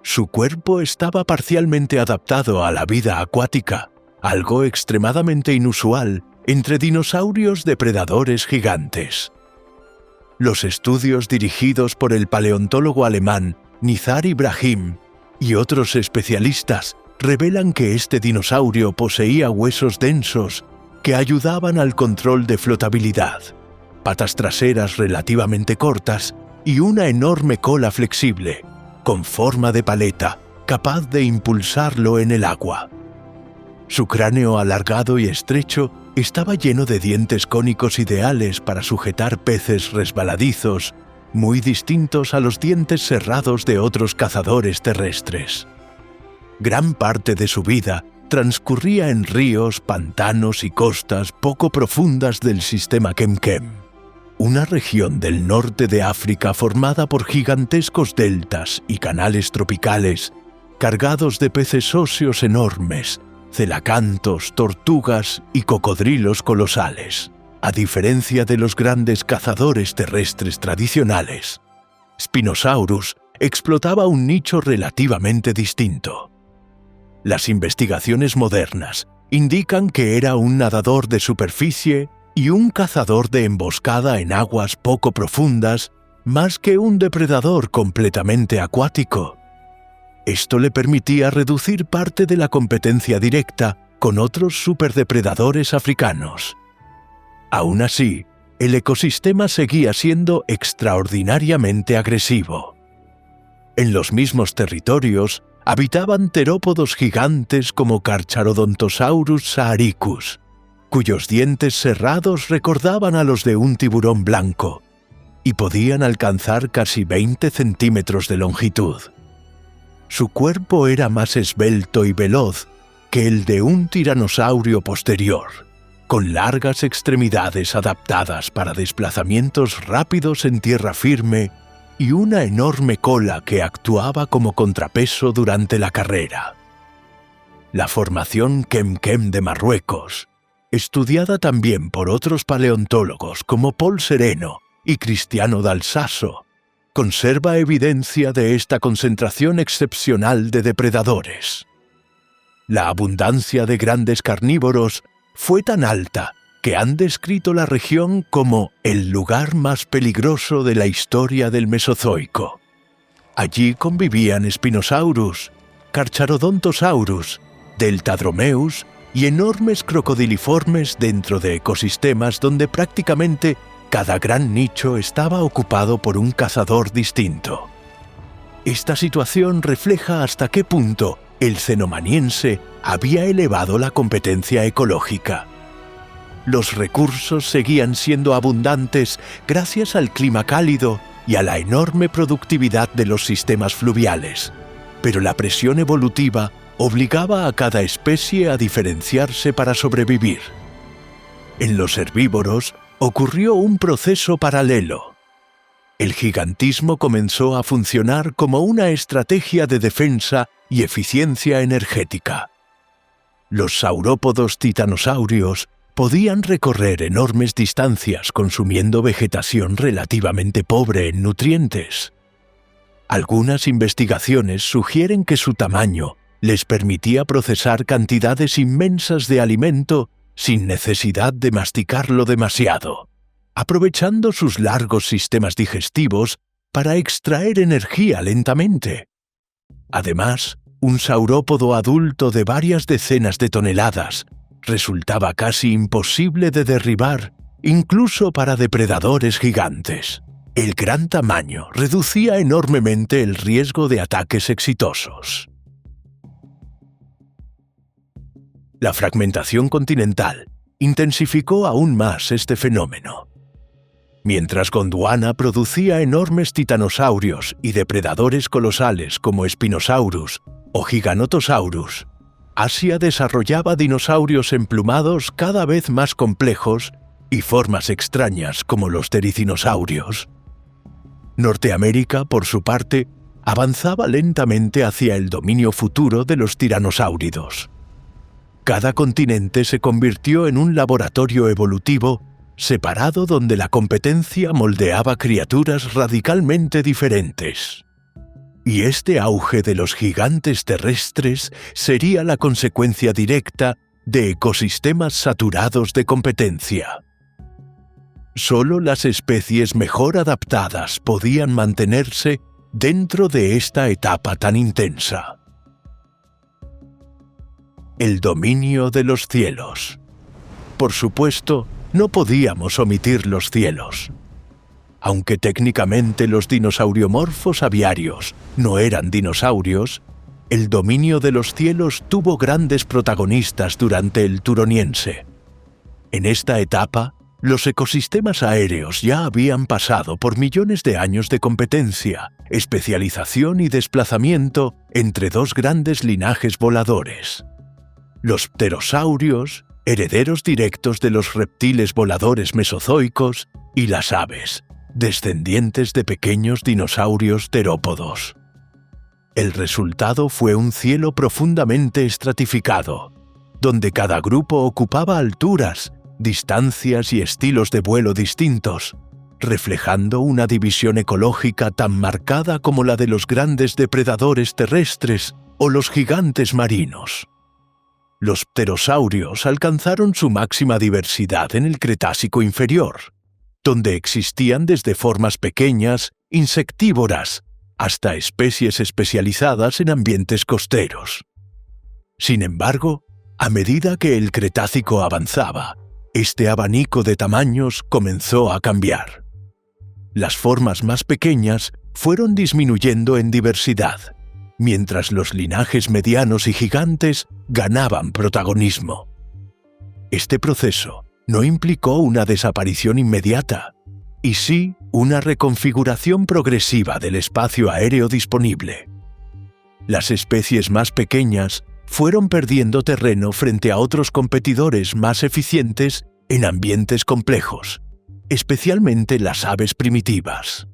Su cuerpo estaba parcialmente adaptado a la vida acuática, algo extremadamente inusual entre dinosaurios depredadores gigantes. Los estudios dirigidos por el paleontólogo alemán Nizar Ibrahim y otros especialistas revelan que este dinosaurio poseía huesos densos que ayudaban al control de flotabilidad, patas traseras relativamente cortas y una enorme cola flexible, con forma de paleta, capaz de impulsarlo en el agua. Su cráneo alargado y estrecho estaba lleno de dientes cónicos ideales para sujetar peces resbaladizos, muy distintos a los dientes cerrados de otros cazadores terrestres. Gran parte de su vida transcurría en ríos, pantanos y costas poco profundas del sistema Kemkem, una región del norte de África formada por gigantescos deltas y canales tropicales cargados de peces óseos enormes, celacantos, tortugas y cocodrilos colosales. A diferencia de los grandes cazadores terrestres tradicionales, Spinosaurus explotaba un nicho relativamente distinto. Las investigaciones modernas indican que era un nadador de superficie y un cazador de emboscada en aguas poco profundas, más que un depredador completamente acuático. Esto le permitía reducir parte de la competencia directa con otros superdepredadores africanos. Aún así, el ecosistema seguía siendo extraordinariamente agresivo. En los mismos territorios habitaban terópodos gigantes como Carcharodontosaurus saaricus, cuyos dientes serrados recordaban a los de un tiburón blanco y podían alcanzar casi 20 centímetros de longitud. Su cuerpo era más esbelto y veloz que el de un tiranosaurio posterior, con largas extremidades adaptadas para desplazamientos rápidos en tierra firme y una enorme cola que actuaba como contrapeso durante la carrera. La formación Kem-Kem de Marruecos, estudiada también por otros paleontólogos como Paul Sereno y Cristiano Dal Sasso, conserva evidencia de esta concentración excepcional de depredadores. La abundancia de grandes carnívoros fue tan alta que han descrito la región como el lugar más peligroso de la historia del Mesozoico. Allí convivían Spinosaurus, Carcharodontosaurus, Deltadromeus y enormes crocodiliformes dentro de ecosistemas donde prácticamente cada gran nicho estaba ocupado por un cazador distinto. Esta situación refleja hasta qué punto el cenomaniense había elevado la competencia ecológica. Los recursos seguían siendo abundantes gracias al clima cálido y a la enorme productividad de los sistemas fluviales, pero la presión evolutiva obligaba a cada especie a diferenciarse para sobrevivir. En los herbívoros ocurrió un proceso paralelo. El gigantismo comenzó a funcionar como una estrategia de defensa y eficiencia energética. Los saurópodos titanosaurios podían recorrer enormes distancias consumiendo vegetación relativamente pobre en nutrientes. Algunas investigaciones sugieren que su tamaño les permitía procesar cantidades inmensas de alimento sin necesidad de masticarlo demasiado, aprovechando sus largos sistemas digestivos para extraer energía lentamente. Además, un saurópodo adulto de varias decenas de toneladas resultaba casi imposible de derribar, incluso para depredadores gigantes. El gran tamaño reducía enormemente el riesgo de ataques exitosos. La fragmentación continental intensificó aún más este fenómeno. Mientras Gondwana producía enormes titanosaurios y depredadores colosales como Spinosaurus o Giganotosaurus, Asia desarrollaba dinosaurios emplumados cada vez más complejos y formas extrañas como los tericinosaurios. Norteamérica, por su parte, avanzaba lentamente hacia el dominio futuro de los tiranosáuridos. Cada continente se convirtió en un laboratorio evolutivo separado donde la competencia moldeaba criaturas radicalmente diferentes. Y este auge de los gigantes terrestres sería la consecuencia directa de ecosistemas saturados de competencia. Solo las especies mejor adaptadas podían mantenerse dentro de esta etapa tan intensa. El dominio de los cielos. Por supuesto, no podíamos omitir los cielos. Aunque técnicamente los dinosauriomorfos aviarios no eran dinosaurios, el dominio de los cielos tuvo grandes protagonistas durante el Turoniense. En esta etapa, los ecosistemas aéreos ya habían pasado por millones de años de competencia, especialización y desplazamiento entre dos grandes linajes voladores. Los pterosaurios, herederos directos de los reptiles voladores mesozoicos, y las aves, descendientes de pequeños dinosaurios terópodos. El resultado fue un cielo profundamente estratificado, donde cada grupo ocupaba alturas, distancias y estilos de vuelo distintos, reflejando una división ecológica tan marcada como la de los grandes depredadores terrestres o los gigantes marinos. Los pterosaurios alcanzaron su máxima diversidad en el Cretácico inferior, donde existían desde formas pequeñas, insectívoras, hasta especies especializadas en ambientes costeros. Sin embargo, a medida que el Cretácico avanzaba, este abanico de tamaños comenzó a cambiar. Las formas más pequeñas fueron disminuyendo en diversidad, mientras los linajes medianos y gigantes ganaban protagonismo. Este proceso no implicó una desaparición inmediata, y sí una reconfiguración progresiva del espacio aéreo disponible. Las especies más pequeñas fueron perdiendo terreno frente a otros competidores más eficientes en ambientes complejos, especialmente las aves primitivas.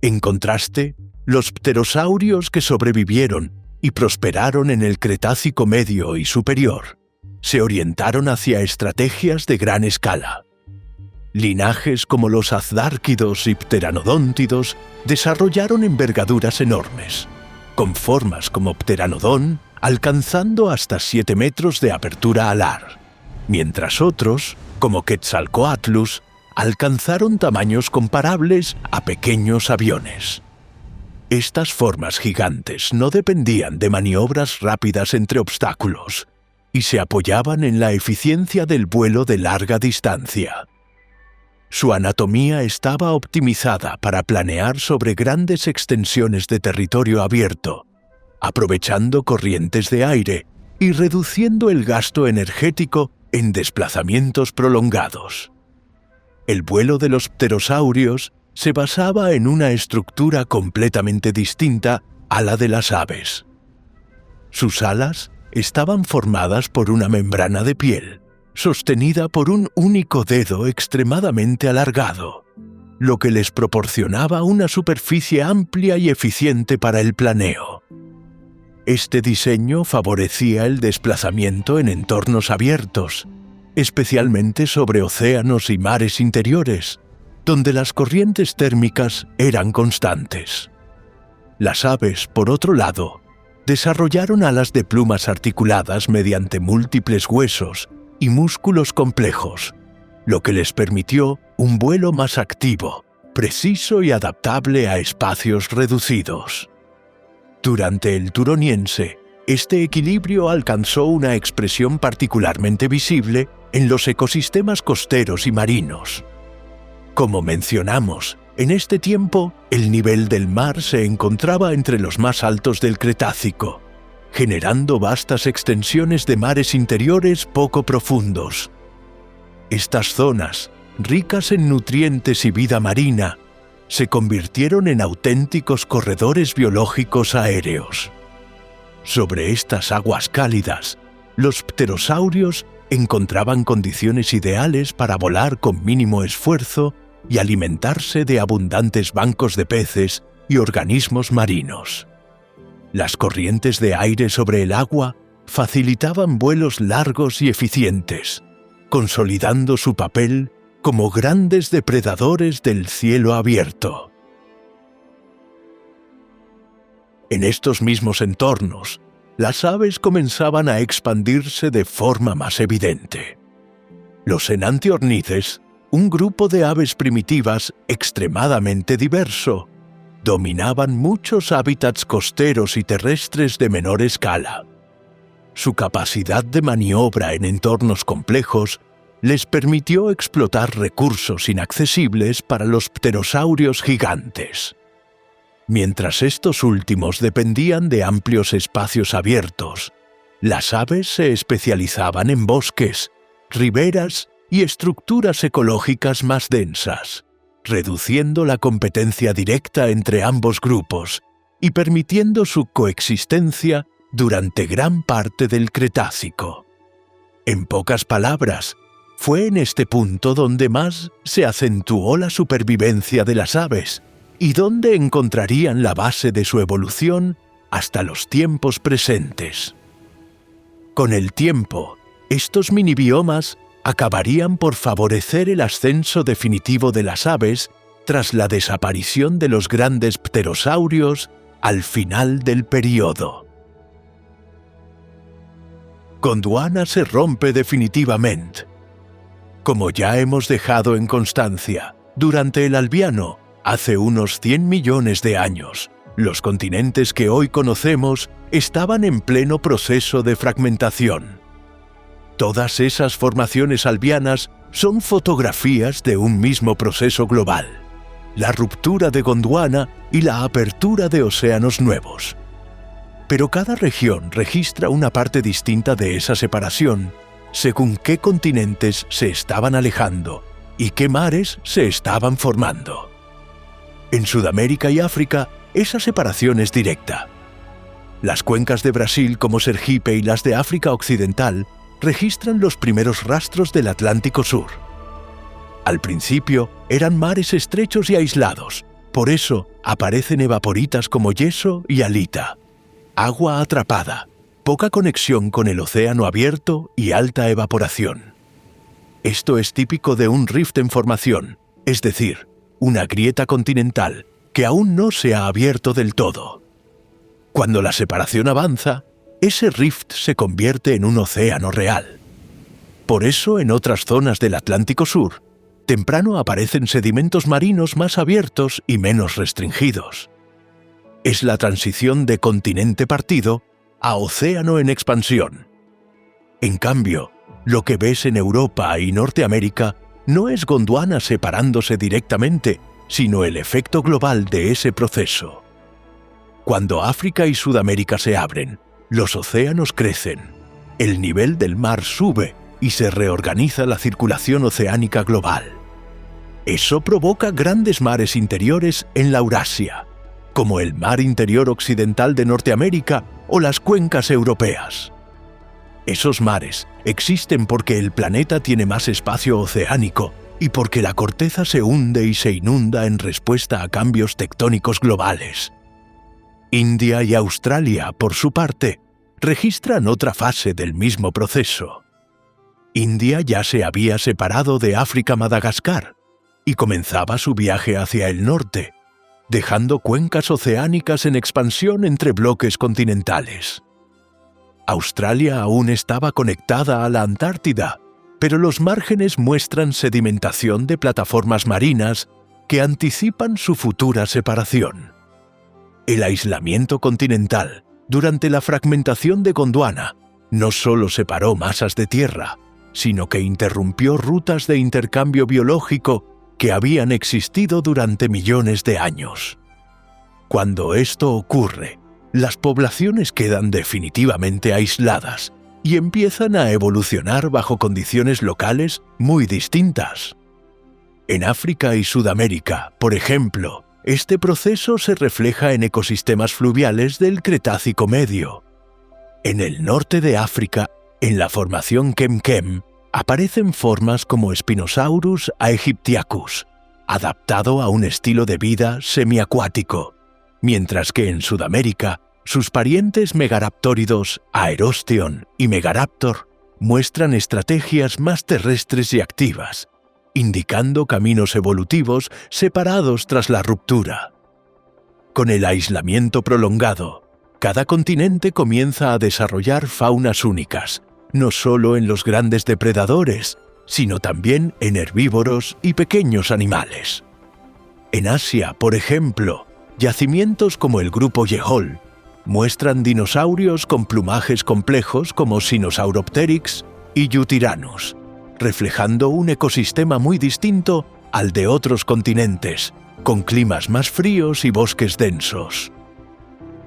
En contraste, los pterosaurios que sobrevivieron y prosperaron en el Cretácico medio y superior se orientaron hacia estrategias de gran escala. Linajes como los azdárquidos y pteranodóntidos desarrollaron envergaduras enormes, con formas como pteranodón alcanzando hasta 7 metros de apertura alar, mientras otros, como Quetzalcoatlus, alcanzaron tamaños comparables a pequeños aviones. Estas formas gigantes no dependían de maniobras rápidas entre obstáculos y se apoyaban en la eficiencia del vuelo de larga distancia. Su anatomía estaba optimizada para planear sobre grandes extensiones de territorio abierto, aprovechando corrientes de aire y reduciendo el gasto energético en desplazamientos prolongados. El vuelo de los pterosaurios se basaba en una estructura completamente distinta a la de las aves. Sus alas estaban formadas por una membrana de piel, sostenida por un único dedo extremadamente alargado, lo que les proporcionaba una superficie amplia y eficiente para el planeo. Este diseño favorecía el desplazamiento en entornos abiertos, especialmente sobre océanos y mares interiores, donde las corrientes térmicas eran constantes. Las aves, por otro lado, desarrollaron alas de plumas articuladas mediante múltiples huesos y músculos complejos, lo que les permitió un vuelo más activo, preciso y adaptable a espacios reducidos. Durante el Turoniense, este equilibrio alcanzó una expresión particularmente visible en los ecosistemas costeros y marinos. Como mencionamos, en este tiempo el nivel del mar se encontraba entre los más altos del Cretácico, generando vastas extensiones de mares interiores poco profundos. Estas zonas, ricas en nutrientes y vida marina, se convirtieron en auténticos corredores biológicos aéreos. Sobre estas aguas cálidas, los pterosaurios encontraban condiciones ideales para volar con mínimo esfuerzo y alimentarse de abundantes bancos de peces y organismos marinos. Las corrientes de aire sobre el agua facilitaban vuelos largos y eficientes, consolidando su papel como grandes depredadores del cielo abierto. En estos mismos entornos, las aves comenzaban a expandirse de forma más evidente. Los enantiornices, un grupo de aves primitivas extremadamente diverso, dominaban muchos hábitats costeros y terrestres de menor escala. Su capacidad de maniobra en entornos complejos les permitió explotar recursos inaccesibles para los pterosaurios gigantes. Mientras estos últimos dependían de amplios espacios abiertos, las aves se especializaban en bosques, riberas y estructuras ecológicas más densas, reduciendo la competencia directa entre ambos grupos y permitiendo su coexistencia durante gran parte del Cretácico. En pocas palabras, fue en este punto donde más se acentuó la supervivencia de las aves y donde encontrarían la base de su evolución hasta los tiempos presentes. Con el tiempo, estos minibiomas acabarían por favorecer el ascenso definitivo de las aves tras la desaparición de los grandes pterosaurios al final del período. Gondwana se rompe definitivamente. Como ya hemos dejado en constancia, durante el Albiano, hace unos 100 millones de años, los continentes que hoy conocemos estaban en pleno proceso de fragmentación. Todas esas formaciones albianas son fotografías de un mismo proceso global, la ruptura de Gondwana y la apertura de océanos nuevos. Pero cada región registra una parte distinta de esa separación, según qué continentes se estaban alejando y qué mares se estaban formando. En Sudamérica y África, esa separación es directa. Las cuencas de Brasil como Sergipe y las de África Occidental registran los primeros rastros del Atlántico Sur. Al principio eran mares estrechos y aislados, por eso aparecen evaporitas como yeso y alita. Agua atrapada, poca conexión con el océano abierto y alta evaporación. Esto es típico de un rift en formación, es decir, una grieta continental que aún no se ha abierto del todo. Cuando la separación avanza, ese rift se convierte en un océano real. Por eso, en otras zonas del Atlántico Sur, temprano aparecen sedimentos marinos más abiertos y menos restringidos. Es la transición de continente partido a océano en expansión. En cambio, lo que ves en Europa y Norteamérica no es Gondwana separándose directamente, sino el efecto global de ese proceso. Cuando África y Sudamérica se abren, los océanos crecen, el nivel del mar sube y se reorganiza la circulación oceánica global. Eso provoca grandes mares interiores en la Eurasia, como el mar interior occidental de Norteamérica o las cuencas europeas. Esos mares existen porque el planeta tiene más espacio oceánico y porque la corteza se hunde y se inunda en respuesta a cambios tectónicos globales. India y Australia, por su parte, registran otra fase del mismo proceso. India ya se había separado de África-Madagascar y comenzaba su viaje hacia el norte, dejando cuencas oceánicas en expansión entre bloques continentales. Australia aún estaba conectada a la Antártida, pero los márgenes muestran sedimentación de plataformas marinas que anticipan su futura separación. El aislamiento continental durante la fragmentación de Gondwana no solo separó masas de tierra, sino que interrumpió rutas de intercambio biológico que habían existido durante millones de años. Cuando esto ocurre, las poblaciones quedan definitivamente aisladas y empiezan a evolucionar bajo condiciones locales muy distintas. En África y Sudamérica, por ejemplo, este proceso se refleja en ecosistemas fluviales del Cretácico Medio. En el norte de África, en la formación Kem-Kem, aparecen formas como Spinosaurus aegyptiacus, adaptado a un estilo de vida semiacuático, mientras que en Sudamérica, sus parientes megaraptóridos Aerosteon y Megaraptor muestran estrategias más terrestres y activas, indicando caminos evolutivos separados tras la ruptura. Con el aislamiento prolongado, cada continente comienza a desarrollar faunas únicas, no solo en los grandes depredadores, sino también en herbívoros y pequeños animales. En Asia, por ejemplo, yacimientos como el grupo Yehol muestran dinosaurios con plumajes complejos como Sinosauropteryx y Yutyrannus, reflejando un ecosistema muy distinto al de otros continentes, con climas más fríos y bosques densos.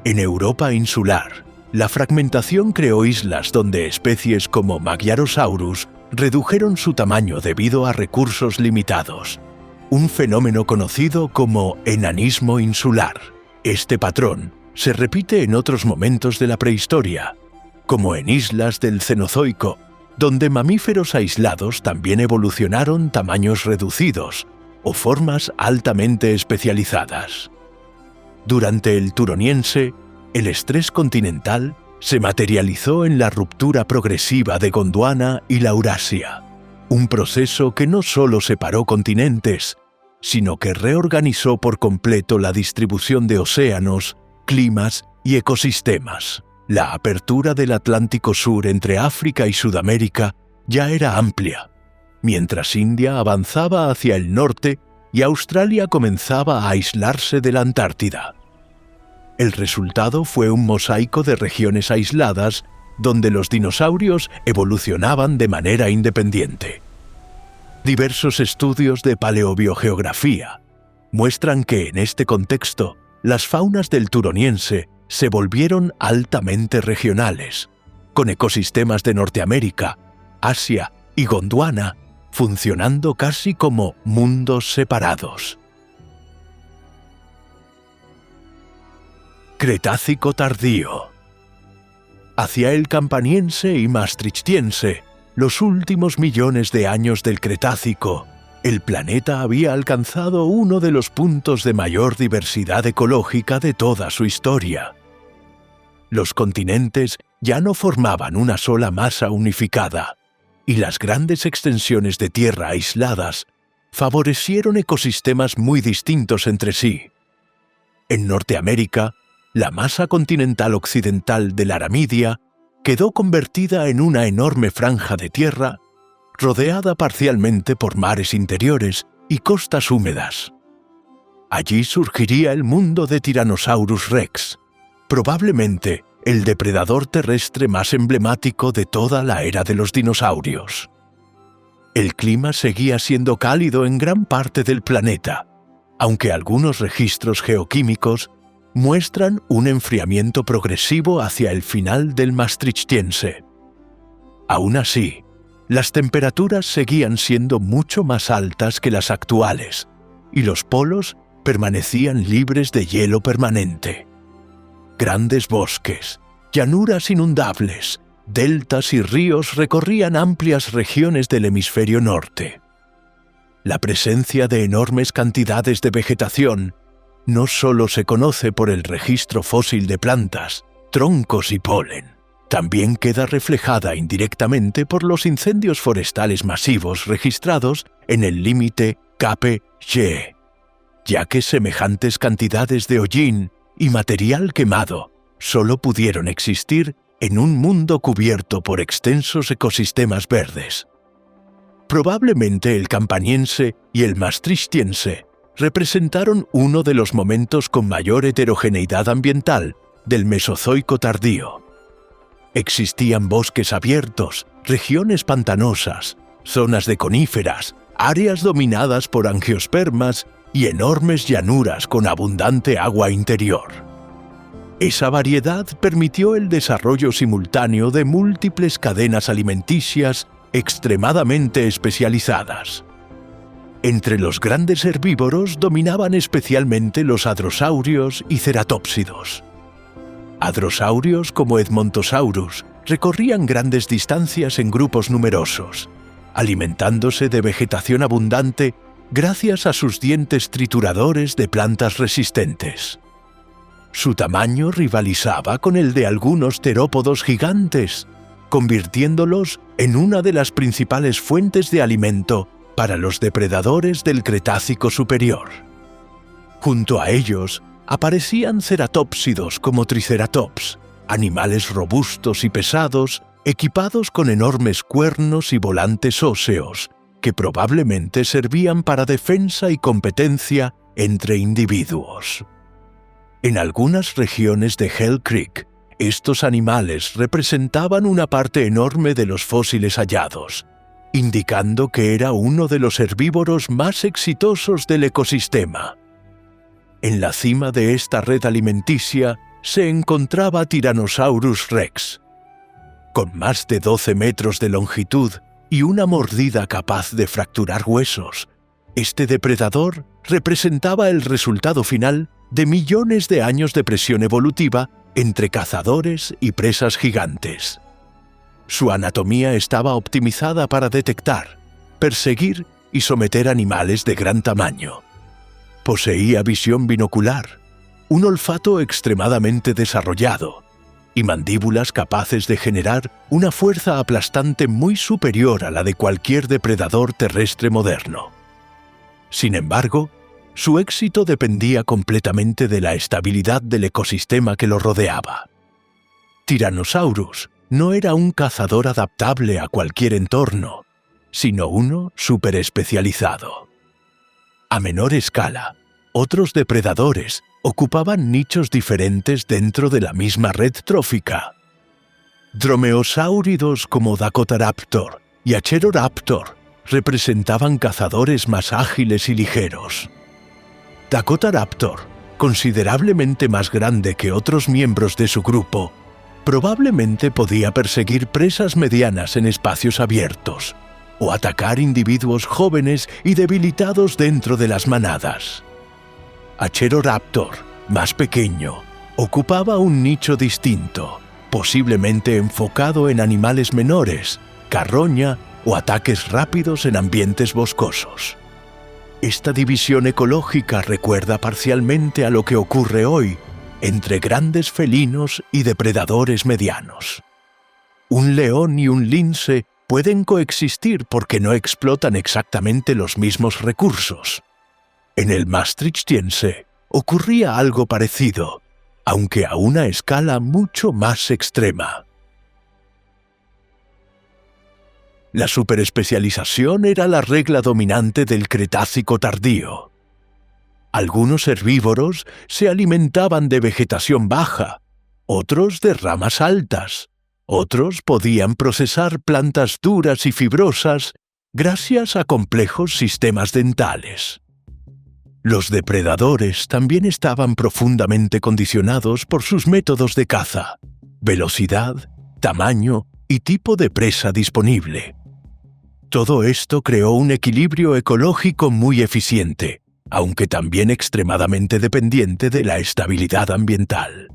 En Europa insular, la fragmentación creó islas donde especies como Magyarosaurus redujeron su tamaño debido a recursos limitados, un fenómeno conocido como enanismo insular. Este patrón se repite en otros momentos de la prehistoria, como en islas del Cenozoico, donde mamíferos aislados también evolucionaron tamaños reducidos o formas altamente especializadas. Durante el Turoniense, el estrés continental se materializó en la ruptura progresiva de Gondwana y la Eurasia, un proceso que no solo separó continentes, sino que reorganizó por completo la distribución de océanos, climas y ecosistemas. La apertura del Atlántico Sur entre África y Sudamérica ya era amplia, mientras India avanzaba hacia el norte y Australia comenzaba a aislarse de la Antártida. El resultado fue un mosaico de regiones aisladas donde los dinosaurios evolucionaban de manera independiente. Diversos estudios de paleobiogeografía muestran que en este contexto las faunas del Turoniense se volvieron altamente regionales, con ecosistemas de Norteamérica, Asia y Gondwana, funcionando casi como mundos separados. Cretácico tardío. Hacia el Campaniense y Maastrichtiense, los últimos millones de años del Cretácico, el planeta había alcanzado uno de los puntos de mayor diversidad ecológica de toda su historia. Los continentes ya no formaban una sola masa unificada, y las grandes extensiones de tierra aisladas favorecieron ecosistemas muy distintos entre sí. En Norteamérica, la masa continental occidental de la Aramidia quedó convertida en una enorme franja de tierra rodeada parcialmente por mares interiores y costas húmedas. Allí surgiría el mundo de Tyrannosaurus rex, probablemente el depredador terrestre más emblemático de toda la era de los dinosaurios. El clima seguía siendo cálido en gran parte del planeta, aunque algunos registros geoquímicos muestran un enfriamiento progresivo hacia el final del Maastrichtiense. Aún así, las temperaturas seguían siendo mucho más altas que las actuales, y los polos permanecían libres de hielo permanente. Grandes bosques, llanuras inundables, deltas y ríos recorrían amplias regiones del hemisferio norte. La presencia de enormes cantidades de vegetación no solo se conoce por el registro fósil de plantas, troncos y polen, también queda reflejada indirectamente por los incendios forestales masivos registrados en el límite Cape-Ye, ya que semejantes cantidades de hollín y material quemado solo pudieron existir en un mundo cubierto por extensos ecosistemas verdes. Probablemente el Campaniense y el Maastrichtiense representaron uno de los momentos con mayor heterogeneidad ambiental del Mesozoico tardío. Existían bosques abiertos, regiones pantanosas, zonas de coníferas, áreas dominadas por angiospermas y enormes llanuras con abundante agua interior. Esa variedad permitió el desarrollo simultáneo de múltiples cadenas alimenticias extremadamente especializadas. Entre los grandes herbívoros dominaban especialmente los hadrosaurios y ceratópsidos. Hadrosaurios como Edmontosaurus recorrían grandes distancias en grupos numerosos, alimentándose de vegetación abundante gracias a sus dientes trituradores de plantas resistentes. Su tamaño rivalizaba con el de algunos terópodos gigantes, convirtiéndolos en una de las principales fuentes de alimento para los depredadores del Cretácico superior. Junto a ellos aparecían ceratópsidos como Triceratops, animales robustos y pesados, equipados con enormes cuernos y volantes óseos, que probablemente servían para defensa y competencia entre individuos. En algunas regiones de Hell Creek, estos animales representaban una parte enorme de los fósiles hallados, indicando que era uno de los herbívoros más exitosos del ecosistema. En la cima de esta red alimenticia se encontraba Tyrannosaurus rex. Con más de 12 metros de longitud y una mordida capaz de fracturar huesos, este depredador representaba el resultado final de millones de años de presión evolutiva entre cazadores y presas gigantes. Su anatomía estaba optimizada para detectar, perseguir y someter animales de gran tamaño. Poseía visión binocular, un olfato extremadamente desarrollado y mandíbulas capaces de generar una fuerza aplastante muy superior a la de cualquier depredador terrestre moderno. Sin embargo, su éxito dependía completamente de la estabilidad del ecosistema que lo rodeaba. Tyrannosaurus no era un cazador adaptable a cualquier entorno, sino uno superespecializado. A menor escala, otros depredadores ocupaban nichos diferentes dentro de la misma red trófica. Dromeosáuridos como Dakotaraptor y Acheroraptor representaban cazadores más ágiles y ligeros. Dakotaraptor, considerablemente más grande que otros miembros de su grupo, Probablemente podía perseguir presas medianas en espacios abiertos o atacar individuos jóvenes y debilitados dentro de las manadas. Acheroraptor, más pequeño, ocupaba un nicho distinto, posiblemente enfocado en animales menores, carroña o ataques rápidos en ambientes boscosos. Esta división ecológica recuerda parcialmente a lo que ocurre hoy entre grandes felinos y depredadores medianos. Un león y un lince pueden coexistir porque no explotan exactamente los mismos recursos. En el maastrichtiense ocurría algo parecido, aunque a una escala mucho más extrema. La superespecialización era la regla dominante del Cretácico tardío. Algunos herbívoros se alimentaban de vegetación baja, otros de ramas altas, otros podían procesar plantas duras y fibrosas gracias a complejos sistemas dentales. Los depredadores también estaban profundamente condicionados por sus métodos de caza, velocidad, tamaño y tipo de presa disponible. Todo esto creó un equilibrio ecológico muy eficiente, aunque también extremadamente dependiente de la estabilidad ambiental.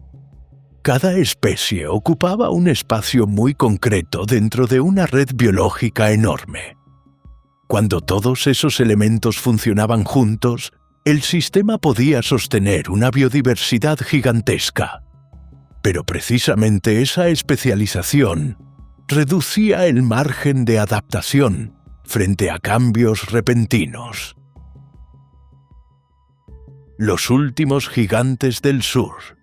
Cada especie ocupaba un espacio muy concreto dentro de una red biológica enorme. Cuando todos esos elementos funcionaban juntos, el sistema podía sostener una biodiversidad gigantesca. Pero precisamente esa especialización reducía el margen de adaptación frente a cambios repentinos. Los últimos gigantes del sur.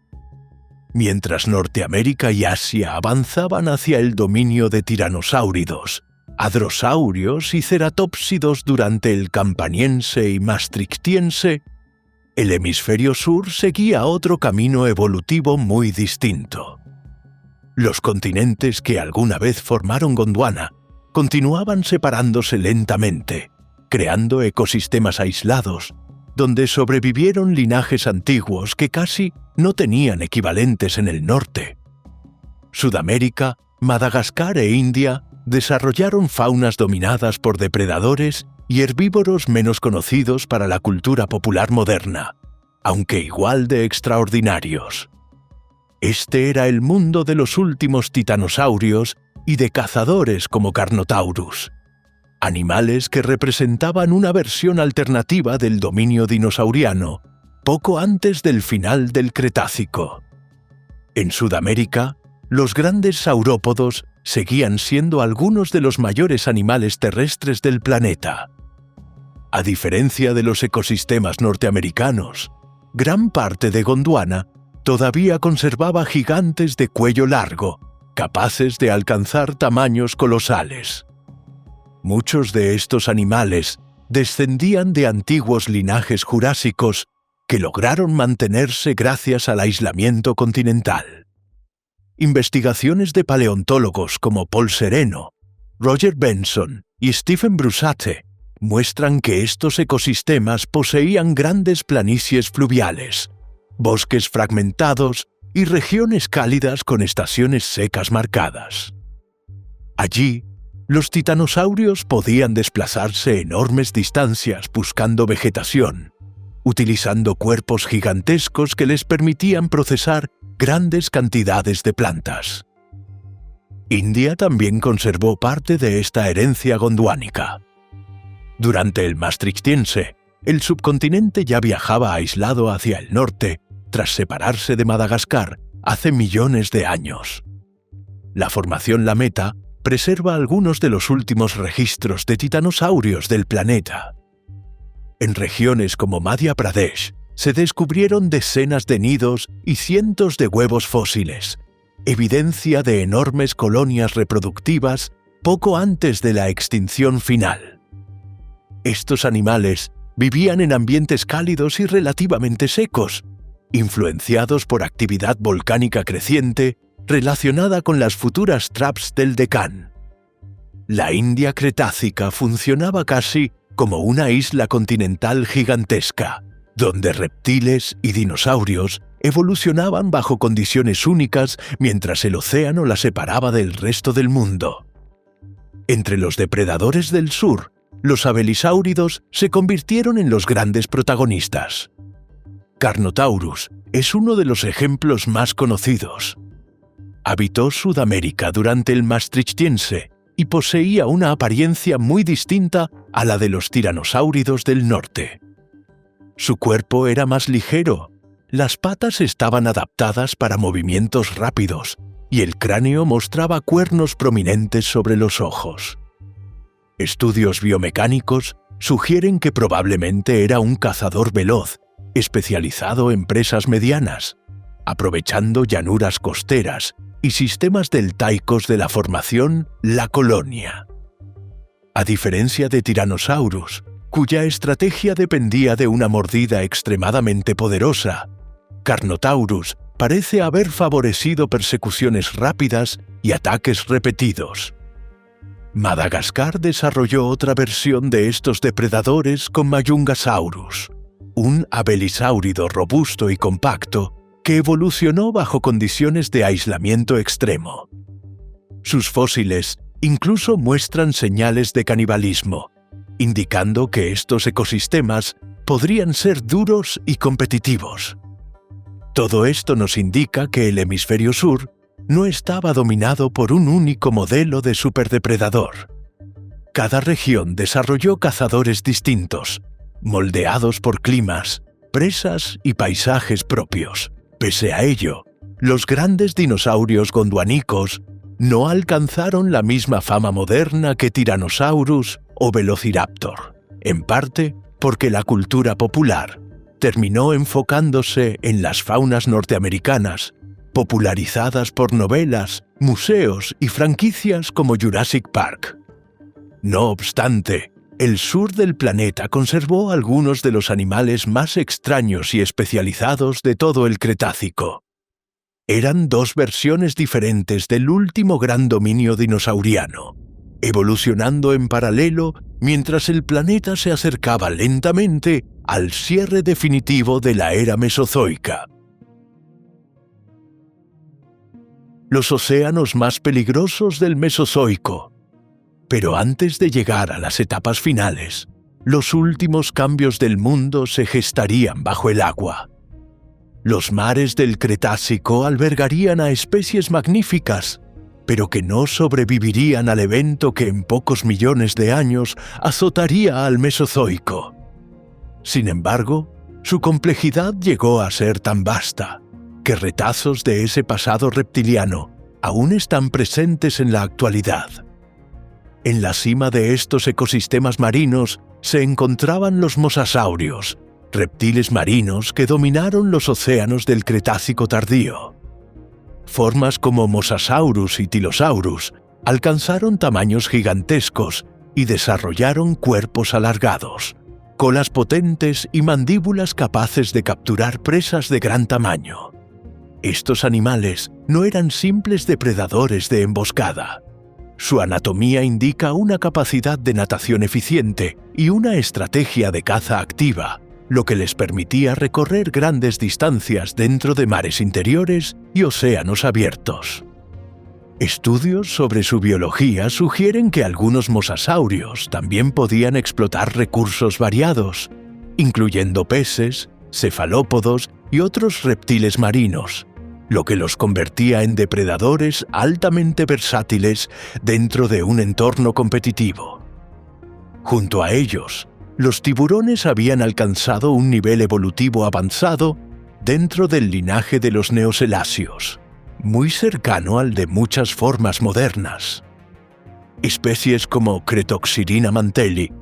Mientras Norteamérica y Asia avanzaban hacia el dominio de tiranosáuridos, hadrosaurios y ceratópsidos durante el campaniense y maastrichtiense, el hemisferio sur seguía otro camino evolutivo muy distinto. Los continentes que alguna vez formaron Gondwana continuaban separándose lentamente, creando ecosistemas aislados, donde sobrevivieron linajes antiguos que casi no tenían equivalentes en el norte. Sudamérica, Madagascar e India desarrollaron faunas dominadas por depredadores y herbívoros menos conocidos para la cultura popular moderna, aunque igual de extraordinarios. Este era el mundo de los últimos titanosaurios y de cazadores como Carnotaurus, animales que representaban una versión alternativa del dominio dinosauriano poco antes del final del Cretácico. En Sudamérica, los grandes saurópodos seguían siendo algunos de los mayores animales terrestres del planeta. A diferencia de los ecosistemas norteamericanos, gran parte de Gondwana todavía conservaba gigantes de cuello largo, capaces de alcanzar tamaños colosales. Muchos de estos animales descendían de antiguos linajes jurásicos que lograron mantenerse gracias al aislamiento continental. Investigaciones de paleontólogos como Paul Sereno, Roger Benson y Stephen Brusatte muestran que estos ecosistemas poseían grandes planicies fluviales, bosques fragmentados y regiones cálidas con estaciones secas marcadas. Allí, los titanosaurios podían desplazarse enormes distancias buscando vegetación, utilizando cuerpos gigantescos que les permitían procesar grandes cantidades de plantas. India también conservó parte de esta herencia gondwanica. Durante el maastrichtiense, el subcontinente ya viajaba aislado hacia el norte tras separarse de Madagascar hace millones de años. La formación Lameta preserva algunos de los últimos registros de titanosaurios del planeta. En regiones como Madhya Pradesh se descubrieron decenas de nidos y cientos de huevos fósiles, evidencia de enormes colonias reproductivas poco antes de la extinción final. Estos animales vivían en ambientes cálidos y relativamente secos, influenciados por actividad volcánica creciente relacionada con las futuras traps del Deccan. La India cretácica funcionaba casi como una isla continental gigantesca, donde reptiles y dinosaurios evolucionaban bajo condiciones únicas mientras el océano las separaba del resto del mundo. Entre los depredadores del sur, los abelisáuridos se convirtieron en los grandes protagonistas. Carnotaurus es uno de los ejemplos más conocidos. Habitó Sudamérica durante el Maastrichtiense y poseía una apariencia muy distinta a la de los tiranosáuridos del norte. Su cuerpo era más ligero, las patas estaban adaptadas para movimientos rápidos y el cráneo mostraba cuernos prominentes sobre los ojos. Estudios biomecánicos sugieren que probablemente era un cazador veloz, especializado en presas medianas, aprovechando llanuras costeras y sistemas deltaicos de la formación La Colonia. A diferencia de Tyrannosaurus, cuya estrategia dependía de una mordida extremadamente poderosa, Carnotaurus parece haber favorecido persecuciones rápidas y ataques repetidos. Madagascar desarrolló otra versión de estos depredadores con Mayungasaurus, un abelisáurido robusto y compacto que evolucionó bajo condiciones de aislamiento extremo. Sus fósiles incluso muestran señales de canibalismo, indicando que estos ecosistemas podrían ser duros y competitivos. Todo esto nos indica que el hemisferio sur no estaba dominado por un único modelo de superdepredador. Cada región desarrolló cazadores distintos, moldeados por climas, presas y paisajes propios. Pese a ello, los grandes dinosaurios gondwanicos no alcanzaron la misma fama moderna que Tyrannosaurus o Velociraptor, en parte porque la cultura popular terminó enfocándose en las faunas norteamericanas, popularizadas por novelas, museos y franquicias como Jurassic Park. No obstante, el sur del planeta conservó algunos de los animales más extraños y especializados de todo el Cretácico. Eran dos versiones diferentes del último gran dominio dinosauriano, evolucionando en paralelo mientras el planeta se acercaba lentamente al cierre definitivo de la era mesozoica. Los océanos más peligrosos del Mesozoico. Pero antes de llegar a las etapas finales, los últimos cambios del mundo se gestarían bajo el agua. Los mares del Cretácico albergarían a especies magníficas, pero que no sobrevivirían al evento que en pocos millones de años azotaría al Mesozoico. Sin embargo, su complejidad llegó a ser tan vasta que retazos de ese pasado reptiliano aún están presentes en la actualidad. En la cima de estos ecosistemas marinos se encontraban los mosasaurios, reptiles marinos que dominaron los océanos del Cretácico tardío. Formas como Mosasaurus y Tylosaurus alcanzaron tamaños gigantescos y desarrollaron cuerpos alargados, colas potentes y mandíbulas capaces de capturar presas de gran tamaño. Estos animales no eran simples depredadores de emboscada. Su anatomía indica una capacidad de natación eficiente y una estrategia de caza activa, lo que les permitía recorrer grandes distancias dentro de mares interiores y océanos abiertos. Estudios sobre su biología sugieren que algunos mosasaurios también podían explotar recursos variados, incluyendo peces, cefalópodos y otros reptiles marinos, lo que los convertía en depredadores altamente versátiles dentro de un entorno competitivo. Junto a ellos, los tiburones habían alcanzado un nivel evolutivo avanzado dentro del linaje de los neoceláceos, muy cercano al de muchas formas modernas. Especies como Cretoxyrina mantelli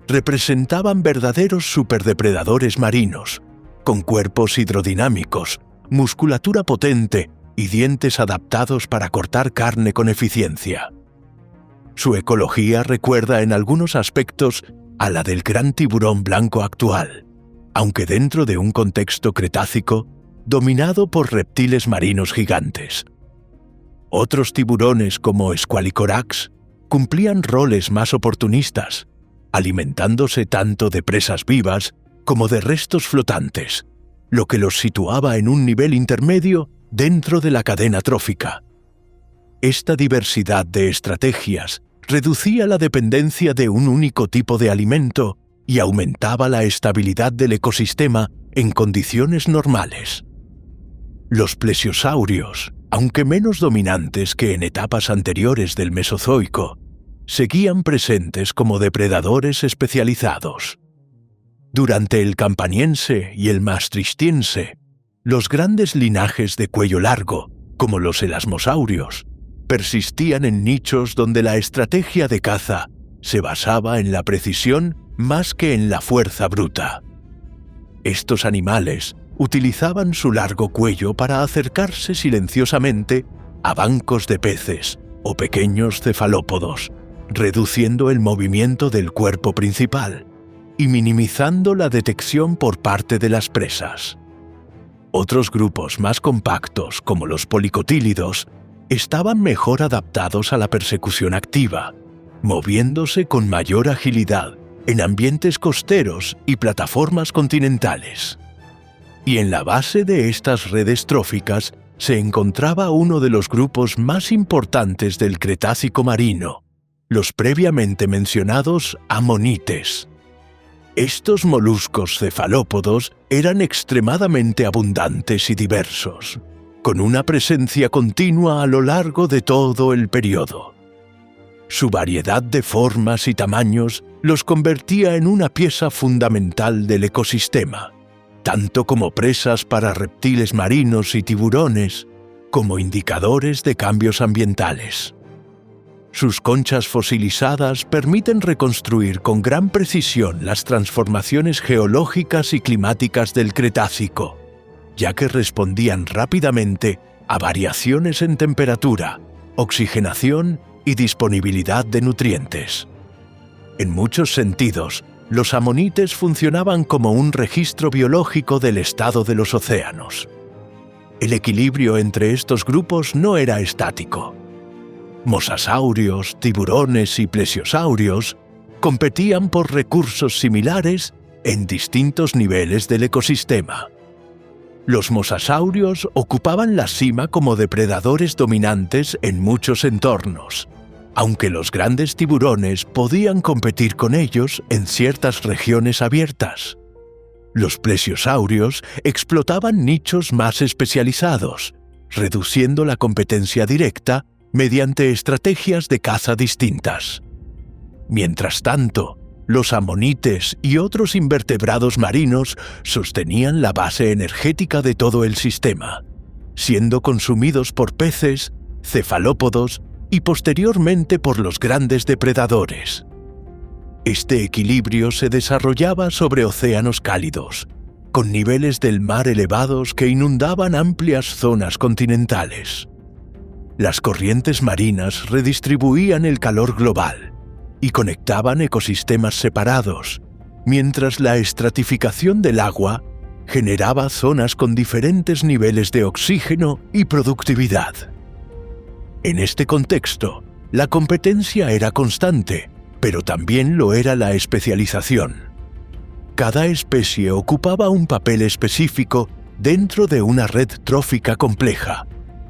representaban verdaderos superdepredadores marinos, con cuerpos hidrodinámicos, musculatura potente y dientes adaptados para cortar carne con eficiencia. Su ecología recuerda en algunos aspectos a la del gran tiburón blanco actual, aunque dentro de un contexto cretácico dominado por reptiles marinos gigantes. Otros tiburones como Squalicorax cumplían roles más oportunistas, alimentándose tanto de presas vivas como de restos flotantes, lo que los situaba en un nivel intermedio dentro de la cadena trófica. Esta diversidad de estrategias reducía la dependencia de un único tipo de alimento y aumentaba la estabilidad del ecosistema en condiciones normales. Los plesiosaurios, aunque menos dominantes que en etapas anteriores del Mesozoico, seguían presentes como depredadores especializados. Durante el Campaniense y el Maastrichtiense, los grandes linajes de cuello largo, como los elasmosaurios, persistían en nichos donde la estrategia de caza se basaba en la precisión más que en la fuerza bruta. Estos animales utilizaban su largo cuello para acercarse silenciosamente a bancos de peces o pequeños cefalópodos, reduciendo el movimiento del cuerpo principal y minimizando la detección por parte de las presas. Otros grupos más compactos, como los policotílidos, estaban mejor adaptados a la persecución activa, moviéndose con mayor agilidad en ambientes costeros y plataformas continentales. Y en la base de estas redes tróficas se encontraba uno de los grupos más importantes del Cretácico marino, los previamente mencionados amonites. Estos moluscos cefalópodos eran extremadamente abundantes y diversos, con una presencia continua a lo largo de todo el periodo. Su variedad de formas y tamaños los convertía en una pieza fundamental del ecosistema, tanto como presas para reptiles marinos y tiburones, como indicadores de cambios ambientales. Sus conchas fosilizadas permiten reconstruir con gran precisión las transformaciones geológicas y climáticas del Cretácico, ya que respondían rápidamente a variaciones en temperatura, oxigenación y disponibilidad de nutrientes. En muchos sentidos, los amonites funcionaban como un registro biológico del estado de los océanos. El equilibrio entre estos grupos no era estático. Mosasaurios, tiburones y plesiosaurios competían por recursos similares en distintos niveles del ecosistema. Los mosasaurios ocupaban la cima como depredadores dominantes en muchos entornos, aunque los grandes tiburones podían competir con ellos en ciertas regiones abiertas. Los plesiosaurios explotaban nichos más especializados, reduciendo la competencia directa mediante estrategias de caza distintas. Mientras tanto, los amonites y otros invertebrados marinos sostenían la base energética de todo el sistema, siendo consumidos por peces, cefalópodos y posteriormente por los grandes depredadores. Este equilibrio se desarrollaba sobre océanos cálidos, con niveles del mar elevados que inundaban amplias zonas continentales. Las corrientes marinas redistribuían el calor global y conectaban ecosistemas separados, mientras la estratificación del agua generaba zonas con diferentes niveles de oxígeno y productividad. En este contexto, la competencia era constante, pero también lo era la especialización. Cada especie ocupaba un papel específico dentro de una red trófica compleja,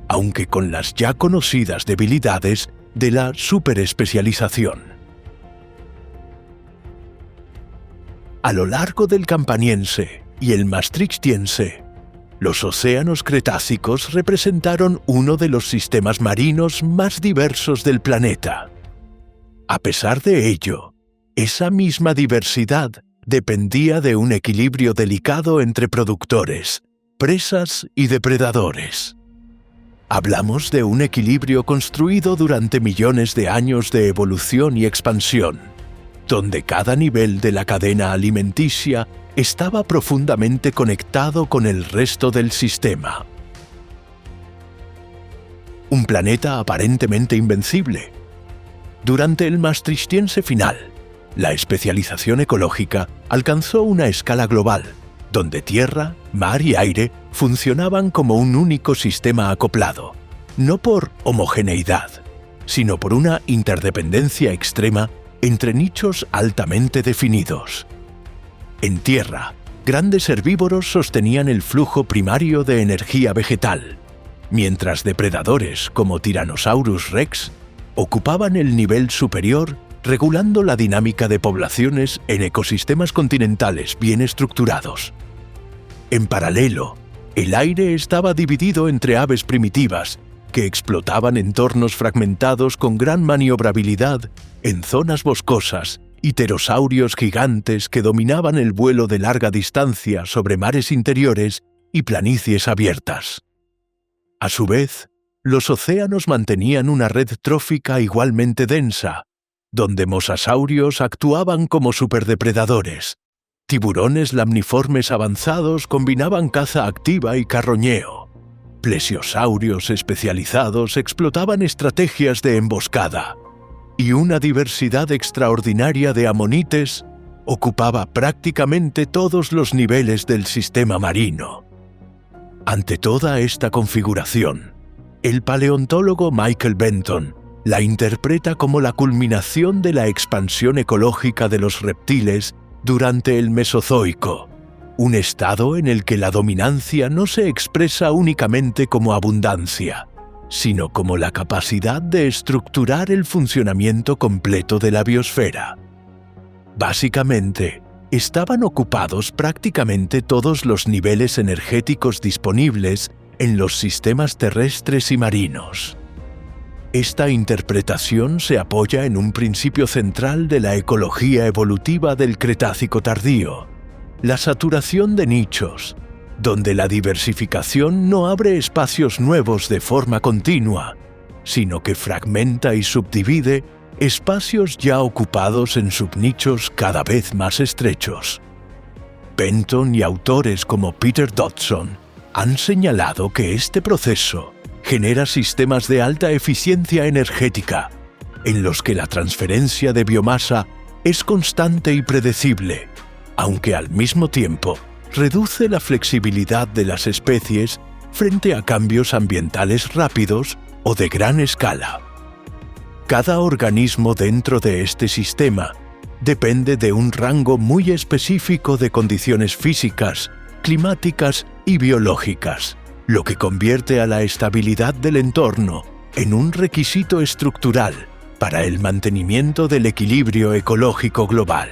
aunque con las ya conocidas debilidades de la superespecialización. A lo largo del Campaniense y el Maastrichtiense, los océanos cretácicos representaron uno de los sistemas marinos más diversos del planeta. A pesar de ello, esa misma diversidad dependía de un equilibrio delicado entre productores, presas y depredadores. Hablamos de un equilibrio construido durante millones de años de evolución y expansión, donde cada nivel de la cadena alimenticia estaba profundamente conectado con el resto del sistema. Un planeta aparentemente invencible. Durante el Maastrichtiense final, la especialización ecológica alcanzó una escala global, donde tierra, mar y aire funcionaban como un único sistema acoplado, no por homogeneidad, sino por una interdependencia extrema entre nichos altamente definidos. En tierra, grandes herbívoros sostenían el flujo primario de energía vegetal, mientras depredadores como Tyrannosaurus rex ocupaban el nivel superior, regulando la dinámica de poblaciones en ecosistemas continentales bien estructurados. En paralelo, el aire estaba dividido entre aves primitivas que explotaban entornos fragmentados con gran maniobrabilidad en zonas boscosas y pterosaurios gigantes que dominaban el vuelo de larga distancia sobre mares interiores y planicies abiertas. A su vez, los océanos mantenían una red trófica igualmente densa, donde mosasaurios actuaban como superdepredadores. Tiburones lamniformes avanzados combinaban caza activa y carroñeo. Plesiosaurios especializados explotaban estrategias de emboscada. Y una diversidad extraordinaria de amonites ocupaba prácticamente todos los niveles del sistema marino. Ante toda esta configuración, el paleontólogo Michael Benton la interpreta como la culminación de la expansión ecológica de los reptiles durante el Mesozoico, un estado en el que la dominancia no se expresa únicamente como abundancia, sino como la capacidad de estructurar el funcionamiento completo de la biosfera. Básicamente, estaban ocupados prácticamente todos los niveles energéticos disponibles en los sistemas terrestres y marinos. Esta interpretación se apoya en un principio central de la ecología evolutiva del Cretácico tardío, la saturación de nichos, donde la diversificación no abre espacios nuevos de forma continua, sino que fragmenta y subdivide espacios ya ocupados en subnichos cada vez más estrechos. Benton y autores como Peter Dodson han señalado que este proceso genera sistemas de alta eficiencia energética, en los que la transferencia de biomasa es constante y predecible, aunque al mismo tiempo reduce la flexibilidad de las especies frente a cambios ambientales rápidos o de gran escala. Cada organismo dentro de este sistema depende de un rango muy específico de condiciones físicas, climáticas y biológicas, lo que convierte a la estabilidad del entorno en un requisito estructural para el mantenimiento del equilibrio ecológico global.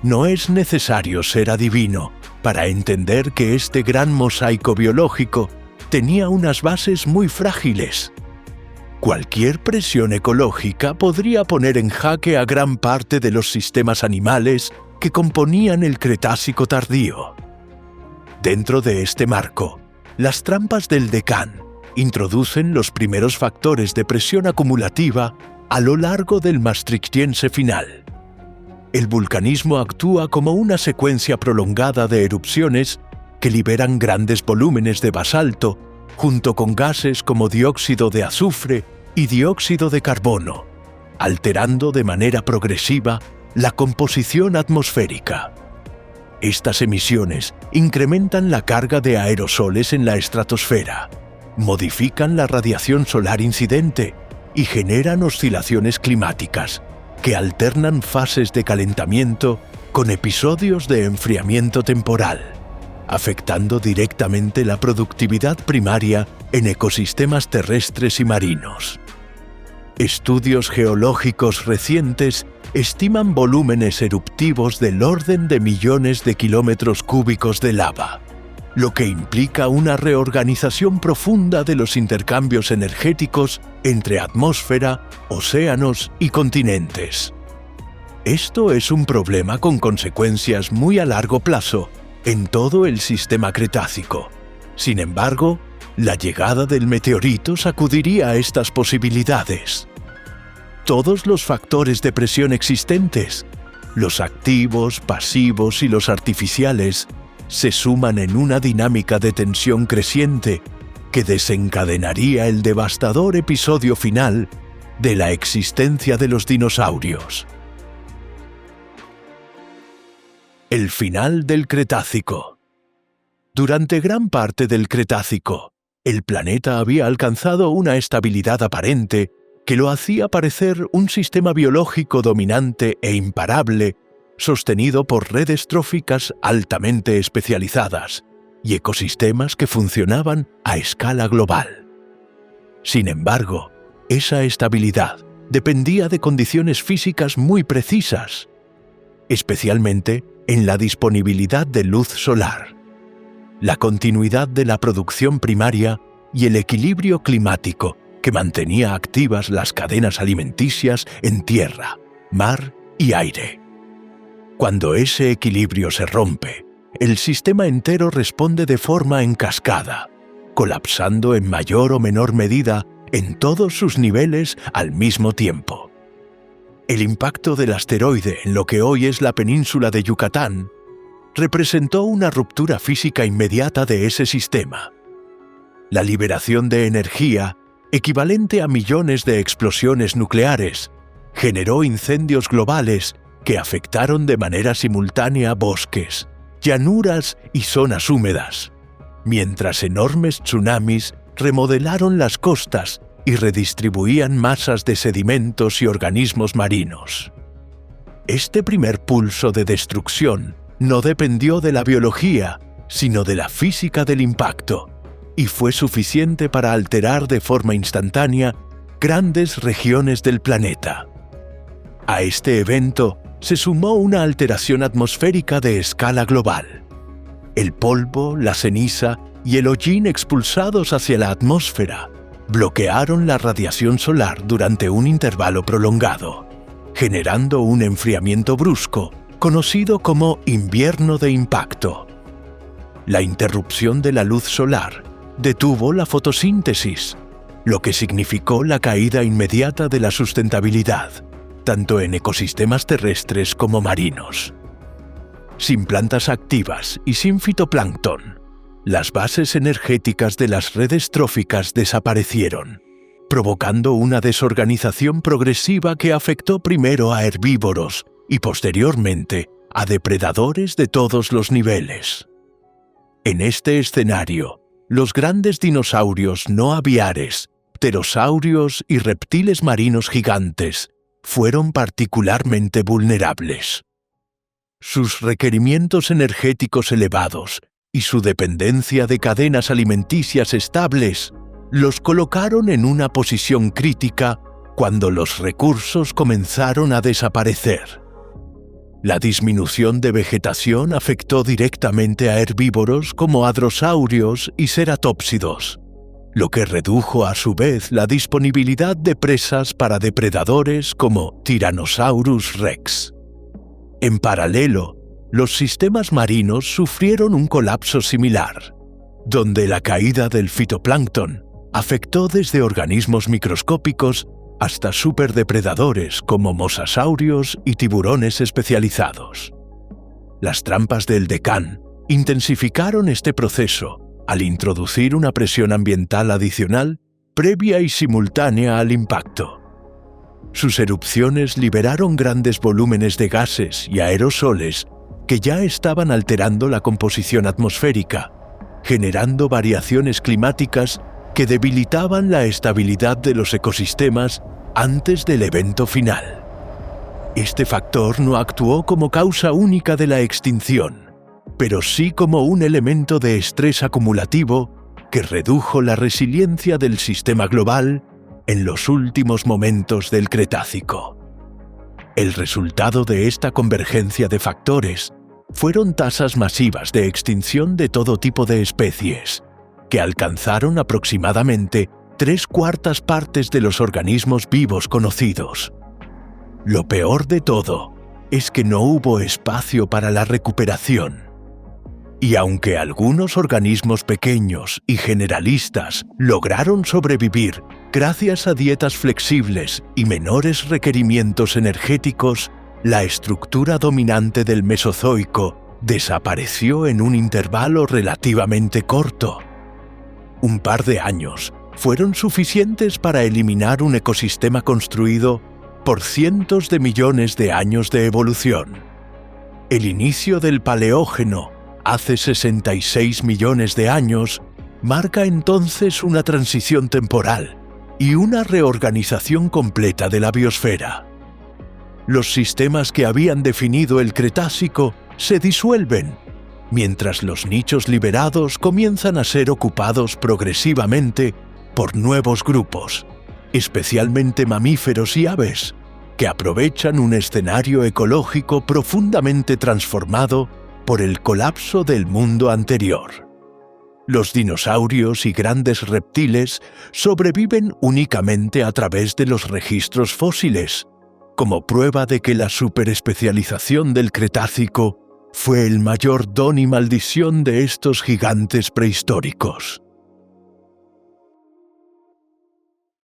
No es necesario ser adivino para entender que este gran mosaico biológico tenía unas bases muy frágiles. Cualquier presión ecológica podría poner en jaque a gran parte de los sistemas animales que componían el Cretácico tardío. Dentro de este marco, las trampas del Deccan introducen los primeros factores de presión acumulativa a lo largo del Maastrichtiense final. El vulcanismo actúa como una secuencia prolongada de erupciones que liberan grandes volúmenes de basalto, junto con gases como dióxido de azufre y dióxido de carbono, alterando de manera progresiva la composición atmosférica. Estas emisiones incrementan la carga de aerosoles en la estratosfera, modifican la radiación solar incidente y generan oscilaciones climáticas que alternan fases de calentamiento con episodios de enfriamiento temporal, afectando directamente la productividad primaria en ecosistemas terrestres y marinos. Estudios geológicos recientes estiman volúmenes eruptivos del orden de millones de kilómetros cúbicos de lava, lo que implica una reorganización profunda de los intercambios energéticos entre atmósfera, océanos y continentes. Esto es un problema con consecuencias muy a largo plazo en todo el sistema Cretácico. Sin embargo, la llegada del meteorito sacudiría estas posibilidades. Todos los factores de presión existentes, los activos, pasivos y los artificiales, se suman en una dinámica de tensión creciente que desencadenaría el devastador episodio final de la existencia de los dinosaurios. El final del Cretácico. Durante gran parte del Cretácico, el planeta había alcanzado una estabilidad aparente que lo hacía parecer un sistema biológico dominante e imparable sostenido por redes tróficas altamente especializadas y ecosistemas que funcionaban a escala global. Sin embargo, esa estabilidad dependía de condiciones físicas muy precisas, especialmente en la disponibilidad de luz solar, la continuidad de la producción primaria y el equilibrio climático que mantenía activas las cadenas alimenticias en tierra, mar y aire. Cuando ese equilibrio se rompe, el sistema entero responde de forma en cascada, colapsando en mayor o menor medida en todos sus niveles al mismo tiempo. El impacto del asteroide en lo que hoy es la península de Yucatán representó una ruptura física inmediata de ese sistema. La liberación de energía, equivalente a millones de explosiones nucleares, generó incendios globales que afectaron de manera simultánea bosques, llanuras y zonas húmedas, mientras enormes tsunamis remodelaron las costas y redistribuían masas de sedimentos y organismos marinos. Este primer pulso de destrucción no dependió de la biología, sino de la física del impacto, y fue suficiente para alterar de forma instantánea grandes regiones del planeta. A este evento se sumó una alteración atmosférica de escala global. El polvo, la ceniza y el hollín expulsados hacia la atmósfera bloquearon la radiación solar durante un intervalo prolongado, generando un enfriamiento brusco conocido como invierno de impacto. La interrupción de la luz solar detuvo la fotosíntesis, lo que significó la caída inmediata de la sustentabilidad, tanto en ecosistemas terrestres como marinos. Sin plantas activas y sin fitoplancton, las bases energéticas de las redes tróficas desaparecieron, provocando una desorganización progresiva que afectó primero a herbívoros y posteriormente a depredadores de todos los niveles. En este escenario, los grandes dinosaurios no aviares, pterosaurios y reptiles marinos gigantes fueron particularmente vulnerables. Sus requerimientos energéticos elevados y su dependencia de cadenas alimenticias estables los colocaron en una posición crítica cuando los recursos comenzaron a desaparecer. La disminución de vegetación afectó directamente a herbívoros como hadrosaurios y ceratópsidos, lo que redujo a su vez la disponibilidad de presas para depredadores como Tyrannosaurus rex. En paralelo, los sistemas marinos sufrieron un colapso similar, donde la caída del fitoplancton afectó desde organismos microscópicos hasta superdepredadores como mosasaurios y tiburones especializados. Las trampas del Deccan intensificaron este proceso al introducir una presión ambiental adicional previa y simultánea al impacto. Sus erupciones liberaron grandes volúmenes de gases y aerosoles que ya estaban alterando la composición atmosférica, generando variaciones climáticas que debilitaban la estabilidad de los ecosistemas antes del evento final. Este factor no actuó como causa única de la extinción, pero sí como un elemento de estrés acumulativo que redujo la resiliencia del sistema global en los últimos momentos del Cretácico. El resultado de esta convergencia de factores fueron tasas masivas de extinción de todo tipo de especies, que alcanzaron aproximadamente 3/4 partes de los organismos vivos conocidos. Lo peor de todo es que no hubo espacio para la recuperación. Y aunque algunos organismos pequeños y generalistas lograron sobrevivir gracias a dietas flexibles y menores requerimientos energéticos, la estructura dominante del Mesozoico desapareció en un intervalo relativamente corto. Un par de años fueron suficientes para eliminar un ecosistema construido por cientos de millones de años de evolución. El inicio del Paleógeno, hace 66 millones de años, marca entonces una transición temporal y una reorganización completa de la biosfera. Los sistemas que habían definido el Cretácico se disuelven, mientras los nichos liberados comienzan a ser ocupados progresivamente por nuevos grupos, especialmente mamíferos y aves, que aprovechan un escenario ecológico profundamente transformado por el colapso del mundo anterior. Los dinosaurios y grandes reptiles sobreviven únicamente a través de los registros fósiles, como prueba de que la superespecialización del Cretácico fue el mayor don y maldición de estos gigantes prehistóricos.